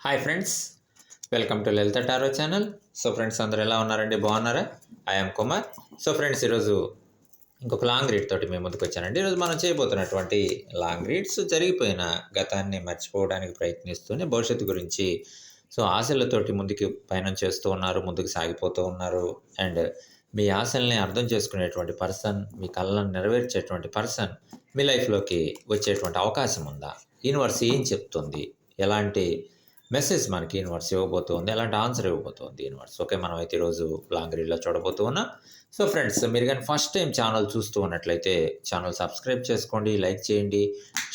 Hi friends, welcome to Lalitha tarot channel. So friends, అందరూ ఎలా ఉన్నారండి? బాగున్నారా? ఐఎమ్ కుమార్. సో ఫ్రెండ్స్, ఈరోజు ఇంకొక లాంగ్ రీడ్ తోటి మేము ముందుకు వచ్చానండి. ఈరోజు మనం చేయబోతున్నటువంటి లాంగ్ రీడ్స్ జరిగిపోయిన గతాన్ని మర్చిపోవడానికి ప్రయత్నిస్తూనే భవిష్యత్తు గురించి ఆశలతోటి ముందుకు పయనం చేస్తూ ఉన్నారు, ముందుకు సాగిపోతూ ఉన్నారు. అండ్ మీ ఆశల్ని అర్థం చేసుకునేటువంటి పర్సన్, మీ కళ్ళను నెరవేర్చేటువంటి పర్సన్ మీ లైఫ్లోకి వచ్చేటువంటి అవకాశం ఉందా? యూనివర్స్ ఏం చెప్తుంది? ఎలాంటి మెసేజ్ మనకి యూనివర్స్ ఇవ్వబోతుంది, ఎలాంటి ఆన్సర్ ఇవ్వబోతుంది యూనివర్స్? ఓకే, మనం అయితే ఈరోజు లాంగ్ రీడ్లో చూడబోతూ ఉన్నాం. సో ఫ్రెండ్స్, మీరు కానీ ఫస్ట్ టైం ఛానల్ చూస్తూ ఉన్నట్లయితే ఛానల్ సబ్స్క్రైబ్ చేసుకోండి, లైక్ చేయండి,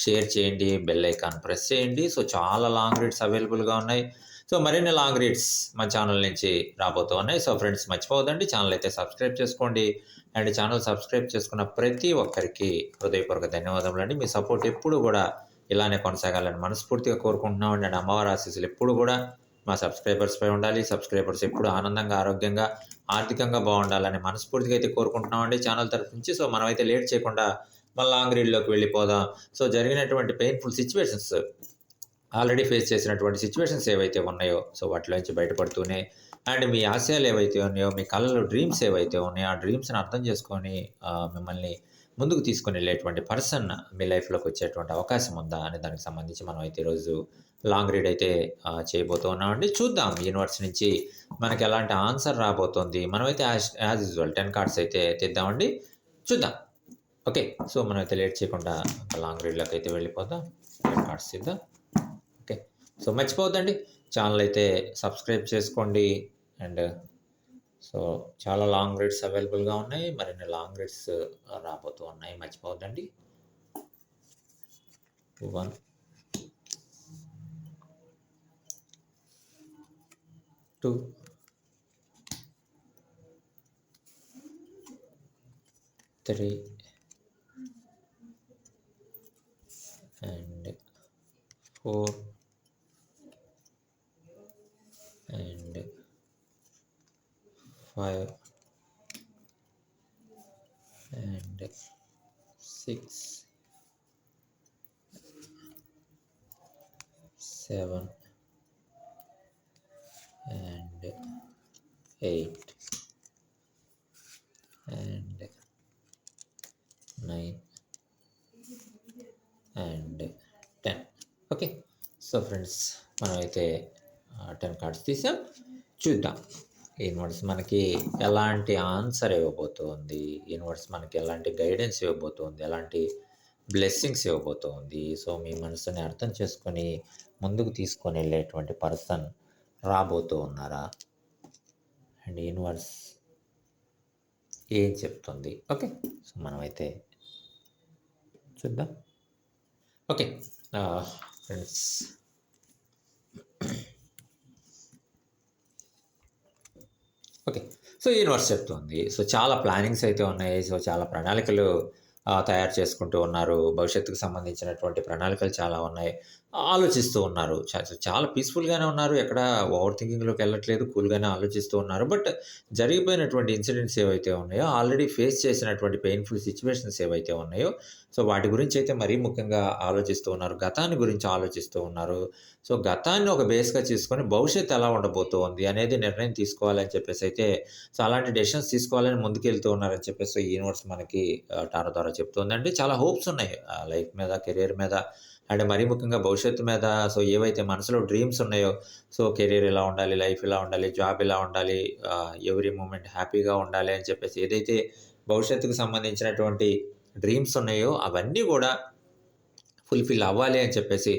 షేర్ చేయండి, బెల్ ఐకాన్ ప్రెస్ చేయండి. సో చాలా లాంగ్ రీడ్స్ అవైలబుల్గా ఉన్నాయి. సో మరిన్ని లాంగ్ రీడ్స్ మన ఛానల్ నుంచి రాబోతూ ఉన్నాయి. సో ఫ్రెండ్స్, మర్చిపోవద్దండి, ఛానల్ అయితే సబ్స్క్రైబ్ చేసుకోండి. అండ్ ఛానల్ సబ్స్క్రైబ్ చేసుకున్న ప్రతి ఒక్కరికి హృదయపూర్వక ధన్యవాదములు అండి. మీ సపోర్ట్ ఎప్పుడు కూడా ఇలానే కొనసాగాలని మనస్ఫూర్తిగా కోరుకుంటున్నామండి. అండ్ అమ్మవారి ఆశీస్సులు ఎప్పుడు కూడా మా సబ్స్క్రైబర్స్పై ఉండాలి. సబ్స్క్రైబర్స్ ఎప్పుడు ఆనందంగా, ఆరోగ్యంగా, ఆర్థికంగా బాగుండాలని మనస్ఫూర్తిగా అయితే కోరుకుంటున్నామండి ఛానల్ తరఫు నుంచి. సో మనమైతే లేట్ చేయకుండా మన లాంగ్ రీడ్లోకి వెళ్ళిపోదాం. సో జరిగినటువంటి పెయిన్ఫుల్ సిచ్యువేషన్స్, ఆల్రెడీ ఫేస్ చేసినటువంటి సిచ్యువేషన్స్ ఏవైతే ఉన్నాయో వాటిలోంచి బయటపడుతూనే, అండ్ మీ ఆశయాలు ఏవైతే ఉన్నాయో, మీ కళలో డ్రీమ్స్ ఏవైతే ఉన్నాయో ఆ డ్రీమ్స్ని అర్థం చేసుకొని మిమ్మల్ని ముందుకు తీసుకుని వెళ్ళేటువంటి పర్సన్ మీ లైఫ్లోకి వచ్చేటువంటి అవకాశం ఉందా అనే దానికి సంబంధించి మనం అయితే ఈరోజు లాంగ్ రీడ్ అయితే చేయబోతూ ఉన్నామండి. చూద్దాం యూనివర్స్ నుంచి మనకి ఎలాంటి ఆన్సర్ రాబోతోంది. మనమైతే యాజ్ యూజువల్ 10 కార్డ్స్ అయితే తెద్దామండి, చూద్దాం. ఓకే, సో మనమైతే లేట్ చేయకుండా లాంగ్ రీడ్లోకి అయితే వెళ్ళిపోదాం. 10 కార్డ్స్ ఇద్దాం. ఓకే, సో మర్చిపోవద్దండి, ఛానల్ అయితే సబ్స్క్రైబ్ చేసుకోండి. అండ్ చాలా లాంగ్ రీడ్స్ అవైలబుల్గా ఉన్నాయి, మరిన్ని లాంగ్ రీడ్స్ రాబోతూ ఉన్నాయి, మర్చిపోవద్దండి. 1 2 3 and 4 and 5 and 6 7 and 8 and 9 and 10. Okay, so friends, మనమైతే 10 కార్డ్స్ తీసాం. చూద్దాం యూనివర్స్ మనకి ఎలాంటి ఆన్సర్ ఇవ్వబోతోంది, యూనివర్స్ మనకి ఎలాంటి గైడెన్స్ ఇవ్వబోతోంది, ఎలాంటి బ్లెస్సింగ్స్ ఇవ్వబోతోంది. సో మీ మనసుని అర్థం చేసుకొని ముందుకు తీసుకొని వెళ్ళేటువంటి పర్సన్ రాబోతూ ఉన్నారా? అండ్ యూనివర్స్ ఏం చెప్తుంది? ఓకే, సో మనమైతే చూద్దాం. Okay friends, okay, so universe చెప్తుంది. చాలా ప్లానింగ్స్ అయితే ఉన్నాయి. చాలా ప్రణాళికలు తయారు చేసుకుంటూ ఉన్నారు. భవిష్యత్తుకు సంబంధించినటువంటి ప్రణాళికలు చాలా ఉన్నాయి, ఆలోచిస్తూ ఉన్నారు. చాలా పీస్ఫుల్గానే ఉన్నారు, ఎక్కడ ఓవర్ థింకింగ్లోకి వెళ్ళట్లేదు, కూల్గానే ఆలోచిస్తూ ఉన్నారు. బట్ జరిగిపోయినటువంటి ఇన్సిడెంట్స్ ఏవైతే ఉన్నాయో, ఆల్రెడీ ఫేస్ చేసినటువంటి పెయిన్ఫుల్ సిచ్యువేషన్స్ ఏవైతే ఉన్నాయో వాటి గురించి అయితే మరీ ముఖ్యంగా ఆలోచిస్తూ ఉన్నారు. గతాన్ని గురించి ఆలోచిస్తూ ఉన్నారు. గతాన్ని ఒక బేస్గా తీసుకొని భవిష్యత్తు ఎలా ఉండబోతోంది అనేది నిర్ణయం తీసుకోవాలని చెప్పేసి అయితే అలాంటి డెసిషన్స్ తీసుకోవాలని ముందుకెళ్తూ ఉన్నారని చెప్పేసి యూనివర్స్ మనకి టారో ద్వారా చెప్తుందండి. చాలా హోప్స్ ఉన్నాయి లైఫ్ మీద, కెరీర్ మీద, అండ్ మరీ ముఖ్యంగా భవిష్యత్తు మీద. ఏవైతే మనసులో డ్రీమ్స్ ఉన్నాయో, కెరీర్ ఇలా ఉండాలి, లైఫ్ ఇలా ఉండాలి, జాబ్ ఇలా ఉండాలి, ఎవ్రీ మూమెంట్ హ్యాపీగా ఉండాలి అని చెప్పేసి ఏదైతే భవిష్యత్తుకు సంబంధించినటువంటి డ్రీమ్స్ ఉన్నాయో అవన్నీ కూడా ఫుల్ఫిల్ అవ్వాలి అని చెప్పేసి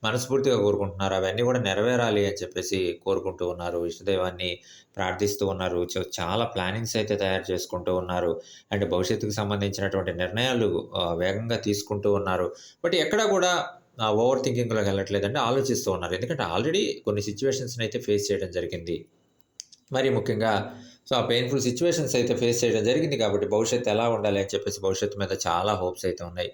మనస్ఫూర్తిగా కోరుకుంటున్నారు. అవన్నీ కూడా నెరవేరాలి అని చెప్పేసి కోరుకుంటూ ఉన్నారు. ఇష్టదైవాన్ని ప్రార్థిస్తూ ఉన్నారు. చాలా ప్లానింగ్స్ అయితే తయారు చేసుకుంటూ ఉన్నారు. అండ్ భవిష్యత్తుకు సంబంధించినటువంటి నిర్ణయాలు వేగంగా తీసుకుంటూ ఉన్నారు. బట్ ఎక్కడా కూడా ఓవర్ థింకింగ్లోకి వెళ్ళట్లేదంటే ఆలోచిస్తూ ఉన్నారు. ఎందుకంటే ఆల్రెడీ కొన్ని సిచ్యువేషన్స్ని అయితే ఫేస్ చేయడం జరిగింది. మరి ముఖ్యంగా ఆ పెయిన్ఫుల్ సిచ్యువేషన్స్ అయితే ఫేస్ చేయడం జరిగింది కాబట్టి భవిష్యత్తు ఎలా ఉండాలి అని చెప్పేసి భవిష్యత్తు మీద చాలా హోప్స్ అయితే ఉన్నాయి,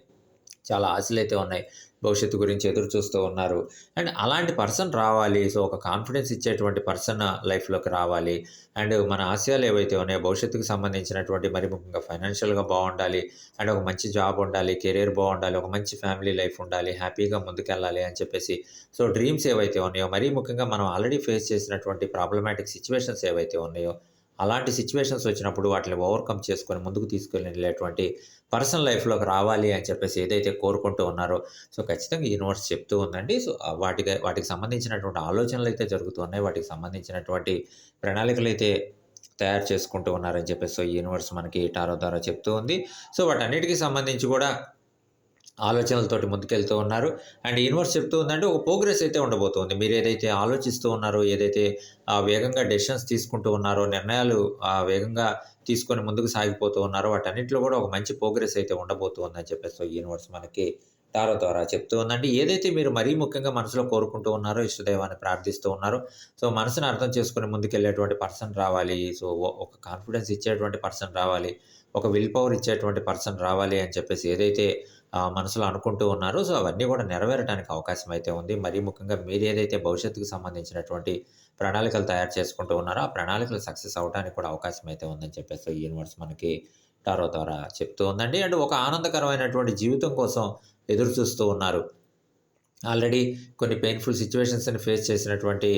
చాలా ఆశలు అయితే ఉన్నాయి. భవిష్యత్తు గురించి ఎదురు చూస్తూ ఉన్నారు. అండ్ అలాంటి పర్సన్ రావాలి. సో, ఒక కాన్ఫిడెన్స్ ఇచ్చేటువంటి పర్సన్ లైఫ్‌లోకి రావాలి. అండ్ మన ఆశయాలు ఏవైతే ఉన్నాయో భవిష్యత్తుకు సంబంధించినటువంటి మరి ముఖ్యంగా ఫైనాన్షియల్‌గా బావుండాలి. అండ్ ఒక మంచి జాబ్ ఉండాలి. కెరియర్ బావుండాలి. ఒక మంచి ఫ్యామిలీ లైఫ్ ఉండాలి. హ్యాపీగా ముందుకెళ్ళాలి అని చెప్పేసి సో, డ్రీమ్స్ ఏవైతే ఉన్నాయో మరీ ముఖ్యంగా మనం ఆల్రెడీ ఫేస్ చేసినటువంటి ప్రాబ్లమాటిక్ సిట్యుయేషన్స్ ఏవైతే ఉన్నాయో అలాంటి సిట్యుయేషన్స్ వచ్చినప్పుడు వాటిని ఓవర్‌కమ్ చేసుకొని ముందుకు తీసుకెళ్ళేటువంటి పర్సన్ లైఫ్‌లోకి రావాలి అని చెప్పేసి ఏదైతే కోరుకుంటూ ఉన్నారో సో, ఖచ్చితంగా యూనివర్స్ చెప్తూ ఉందండి. సో, వాటికి సంబంధించినటువంటి ఆలోచనలైతే జరుగుతూ ఉన్నాయి. వాటికి సంబంధించినటువంటి ప్రణాళికలైతే తయారు చేసుకుంటూ ఉన్నారని చెప్పేసి సో, యూనివర్స్ మనకి టారో ద్వారా చెప్తూ ఉంది. సో, వాటన్నిటికి సంబంధించి కూడా ఆలోచనలతోటి ముందుకెళ్తూ ఉన్నారు. అండ్ యూనివర్స్ చెప్తూ ఉందంటే ఒక ప్రోగ్రెస్ అయితే ఉండబోతుంది. మీరేదైతే ఆలోచిస్తూ ఉన్నారో, ఏదైతే వేగంగా డెసిషన్స్ తీసుకుంటూ ఉన్నారో, నిర్ణయాలు వేగంగా తీసుకొని ముందుకు సాగిపోతూ ఉన్నారో, వాటన్నిటిలో కూడా ఒక మంచి ప్రోగ్రెస్ అయితే ఉండబోతుందని చెప్పేసి యూనివర్స్ మనకి టారో ద్వారా చెప్తూ ఉందండి. ఏదైతే మీరు మరీ ముఖ్యంగా మనసులో కోరుకుంటూ ఉన్నారో, ఇష్టదైవాన్ని ప్రార్థిస్తూ ఉన్నారో, సో, మనసుని అర్థం చేసుకొని ముందుకెళ్ళేటువంటి పర్సన్ రావాలి. సో, ఒక కాన్ఫిడెన్స్ ఇచ్చేటువంటి పర్సన్ రావాలి. ఒక విల్ పవర్ ఇచ్చేటువంటి పర్సన్ రావాలి అని చెప్పేసి ఏదైతే మనసులో అనుకుంటూ ఉన్నారో, సో, అవన్నీ కూడా నెరవేరటానికి అవకాశం అయితే ఉంది. మరీ ముఖ్యంగా మీరేదైతే భవిష్యత్తుకు సంబంధించినటువంటి ప్రణాళికలు తయారు చేసుకుంటూ ఉన్నారో, ఆ ప్రణాళికలు సక్సెస్ అవ్వటానికి కూడా అవకాశం అయితే ఉందని చెప్పేసి యూనివర్స్ మనకి టారో ద్వారా చెప్తూ ఉందండి. అండ్ ఒక ఆనందకరమైనటువంటి జీవితం కోసం ఎదురు చూస్తూ ఉన్నారు. ఆల్రెడీ కొన్ని పెయిన్‌ఫుల్ సిట్యుయేషన్స్‌ని ఫేస్ చేసినటువంటి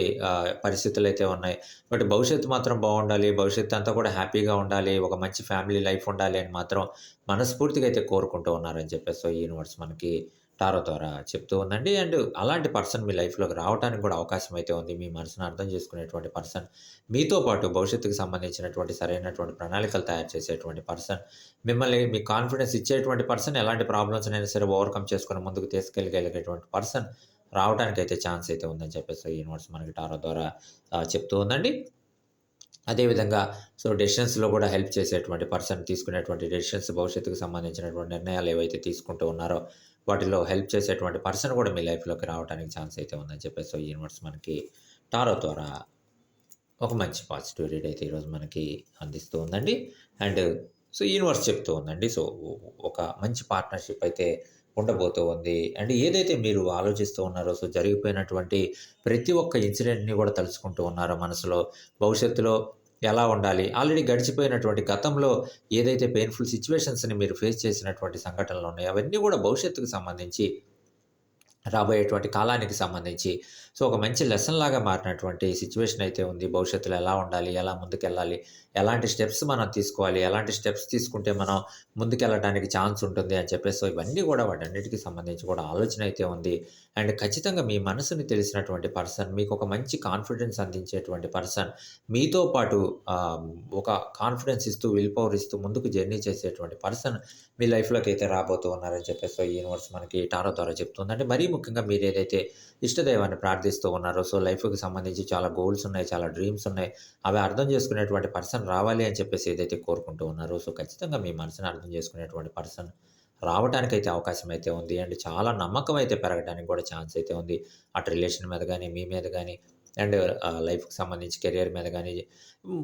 పరిస్థితులైతే ఉన్నాయి. బట్ భవిష్యత్తు మాత్రం బావుండాలి. భవిష్యత్తు అంతా కూడా హ్యాపీగా ఉండాలి. ఒక మంచి ఫ్యామిలీ లైఫ్ ఉండాలి అని మాత్రం మనస్ఫూర్తిగా అయితే కోరుకుంటూ ఉన్నారని చెప్పేసి యూనివర్స్ మనకి టారో ద్వారా చెప్తూ ఉందండి. అండ్ అలాంటి పర్సన్ మీ లైఫ్‌లోకి రావటానికి కూడా అవకాశం అయితే ఉంది. మీ మనసుని అర్థం చేసుకునేటువంటి పర్సన్, మీతో పాటు భవిష్యత్తుకు సంబంధించినటువంటి సరైనటువంటి ప్రణాళికలు తయారు చేసేటువంటి పర్సన్, మిమ్మల్ని మీ కాన్ఫిడెన్స్ ఇచ్చేటువంటి పర్సన్, ఎలాంటి ప్రాబ్లమ్స్‌నైనా సరే ఓవర్‌కమ్ చేసుకొని ముందుకు తీసుకెళ్ళగలిగేటువంటి పర్సన్ రావటానికైతే ఛాన్స్ అయితే ఉందని చెప్పేసి యూనివర్స్ మనకి టారో ద్వారా చెప్తూ ఉందండి. అదేవిధంగా సో, డెసిషన్స్‌లో కూడా హెల్ప్ చేసేటువంటి పర్సన్ తీసుకునేటువంటి డెసిషన్స్ భవిష్యత్తుకు సంబంధించినటువంటి నిర్ణయాలు ఏవైతే తీసుకుంటూ ఉన్నారో, వాటిలో హెల్ప్ చేసేటువంటి పర్సన్ కూడా మీ లైఫ్‌లోకి రావడానికి ఛాన్స్ అయితే ఉందని చెప్పేసి యూనివర్స్ మనకి టారో ద్వారా ఒక మంచి పాజిటివ్ రీడ్ అయితే ఈరోజు మనకి అందిస్తూ ఉందండి. అండ్ సో, యూనివర్స్ చెప్తూ ఉందండి. సో, ఒక మంచి పార్ట్నర్‌షిప్ అయితే ఉండబోతూ ఉంది. అండ్ ఏదైతే మీరు ఆలోచిస్తూ ఉన్నారో, సో, జరిగిపోయినటువంటి ప్రతి ఒక్క ఇన్సిడెంట్‌ని కూడా తలుచుకుంటూ ఉన్నారో మనసులో, భవిష్యత్తులో ఎలా ఉండాలి? ఆల్రెడీ గడిచిపోయినటువంటి గతంలో ఏదైతే పెయిన్‌ఫుల్ సిట్యుయేషన్స్‌ని మీరు ఫేస్ చేసినటువంటి సంఘటనలు ఉన్నాయో, అవన్నీ కూడా భవిష్యత్తుకు సంబంధించి రాబోయేటువంటి కాలానికి సంబంధించి సో, ఒక మంచి లెసన్‌లాగా మారినటువంటి సిట్యుయేషన్ అయితే ఉంది. భవిష్యత్తులో ఎలా ఉండాలి? ఎలా ముందుకెళ్ళాలి? ఎలాంటి స్టెప్స్ మనం తీసుకోవాలి? ఎలాంటి స్టెప్స్ తీసుకుంటే మనం ముందుకెళ్ళటానికి ఛాన్స్ ఉంటుంది అని చెప్పేసి సో, ఇవన్నీ కూడా వాటన్నిటికి సంబంధించి కూడా ఆలోచన అయితే ఉంది. అండ్ ఖచ్చితంగా మీ మనసుని తెలిసినటువంటి పర్సన్, మీకు ఒక మంచి కాన్ఫిడెన్స్ అందించేటువంటి పర్సన్, మీతో పాటు ఆహ్, ఒక కాన్ఫిడెన్స్ ఇస్తూ, విల్ పవర్ ఇస్తూ ముందుకు జర్నీ చేసేటువంటి పర్సన్ మీ లైఫ్‌లోకి అయితే రాబోతూ ఉన్నారని చెప్పేసి సో, యూనివర్స్ మనకి టారో ద్వారా చెప్తుందండి. మరీ ముఖ్యంగా మీరేదైతే ఇష్టదైవాన్ని ప్రార్థిస్తూ ఉన్నారో, సో, లైఫ్‌కి సంబంధించి చాలా గోల్స్ ఉన్నాయి, చాలా డ్రీమ్స్ ఉన్నాయి. అవి అర్థం చేసుకునేటువంటి పర్సన్ రావాలి అని చెప్పేసి ఏదైతే కోరుకుంటూ ఉన్నారో, సో, ఖచ్చితంగా మీ మనసుని అర్థం చేసుకునేటువంటి పర్సన్ రావటానికైతే అవకాశం అయితే ఉంది. అండ్ చాలా నమ్మకం అయితే పెరగడానికి కూడా ఛాన్స్ అయితే ఉంది. అటు రిలేషన్ మీద గాని, మీ మీద గాని అండ్ లైఫ్‌కి సంబంధించి కెరియర్ మీద గాని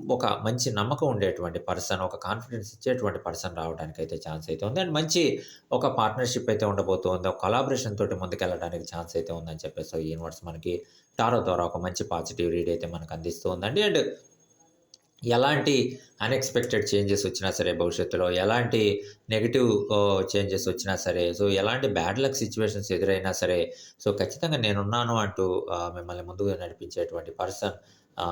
ఒక మంచి నమ్మకం ఉండేటువంటి పర్సన్, ఒక కాన్ఫిడెన్స్ ఇచ్చేటువంటి పర్సన్ రావడానికైతే ఛాన్స్ అయితే ఉంది. అండ్ మంచి ఒక పార్ట్నర్‌షిప్ అయితే ఉండబోతుంది. ఒక కొలాబరేషన్ తోటి ముందుకెళ్ళడానికి ఛాన్స్ అయితే ఉందని చెప్పేసి యూనివర్స్ మనకి టారో ద్వారా ఒక మంచి పాజిటివ్ రీడ్ అయితే మనకు అందిస్తూ ఉందండి. అండ్ ఎలాంటి అన్‌ఎక్స్‌పెక్టెడ్ చేంజెస్ వచ్చినా సరే భవిష్యత్తులో, ఎలాంటి నెగెటివ్ చేంజెస్ వచ్చినా సరే, సో, ఎలాంటి బ్యాడ్ లక్ సిట్యుయేషన్స్ ఎదురైనా సరే, సో, ఖచ్చితంగా నేనున్నాను అంటూ మిమ్మల్ని ముందుకు నడిపించేటువంటి పర్సన్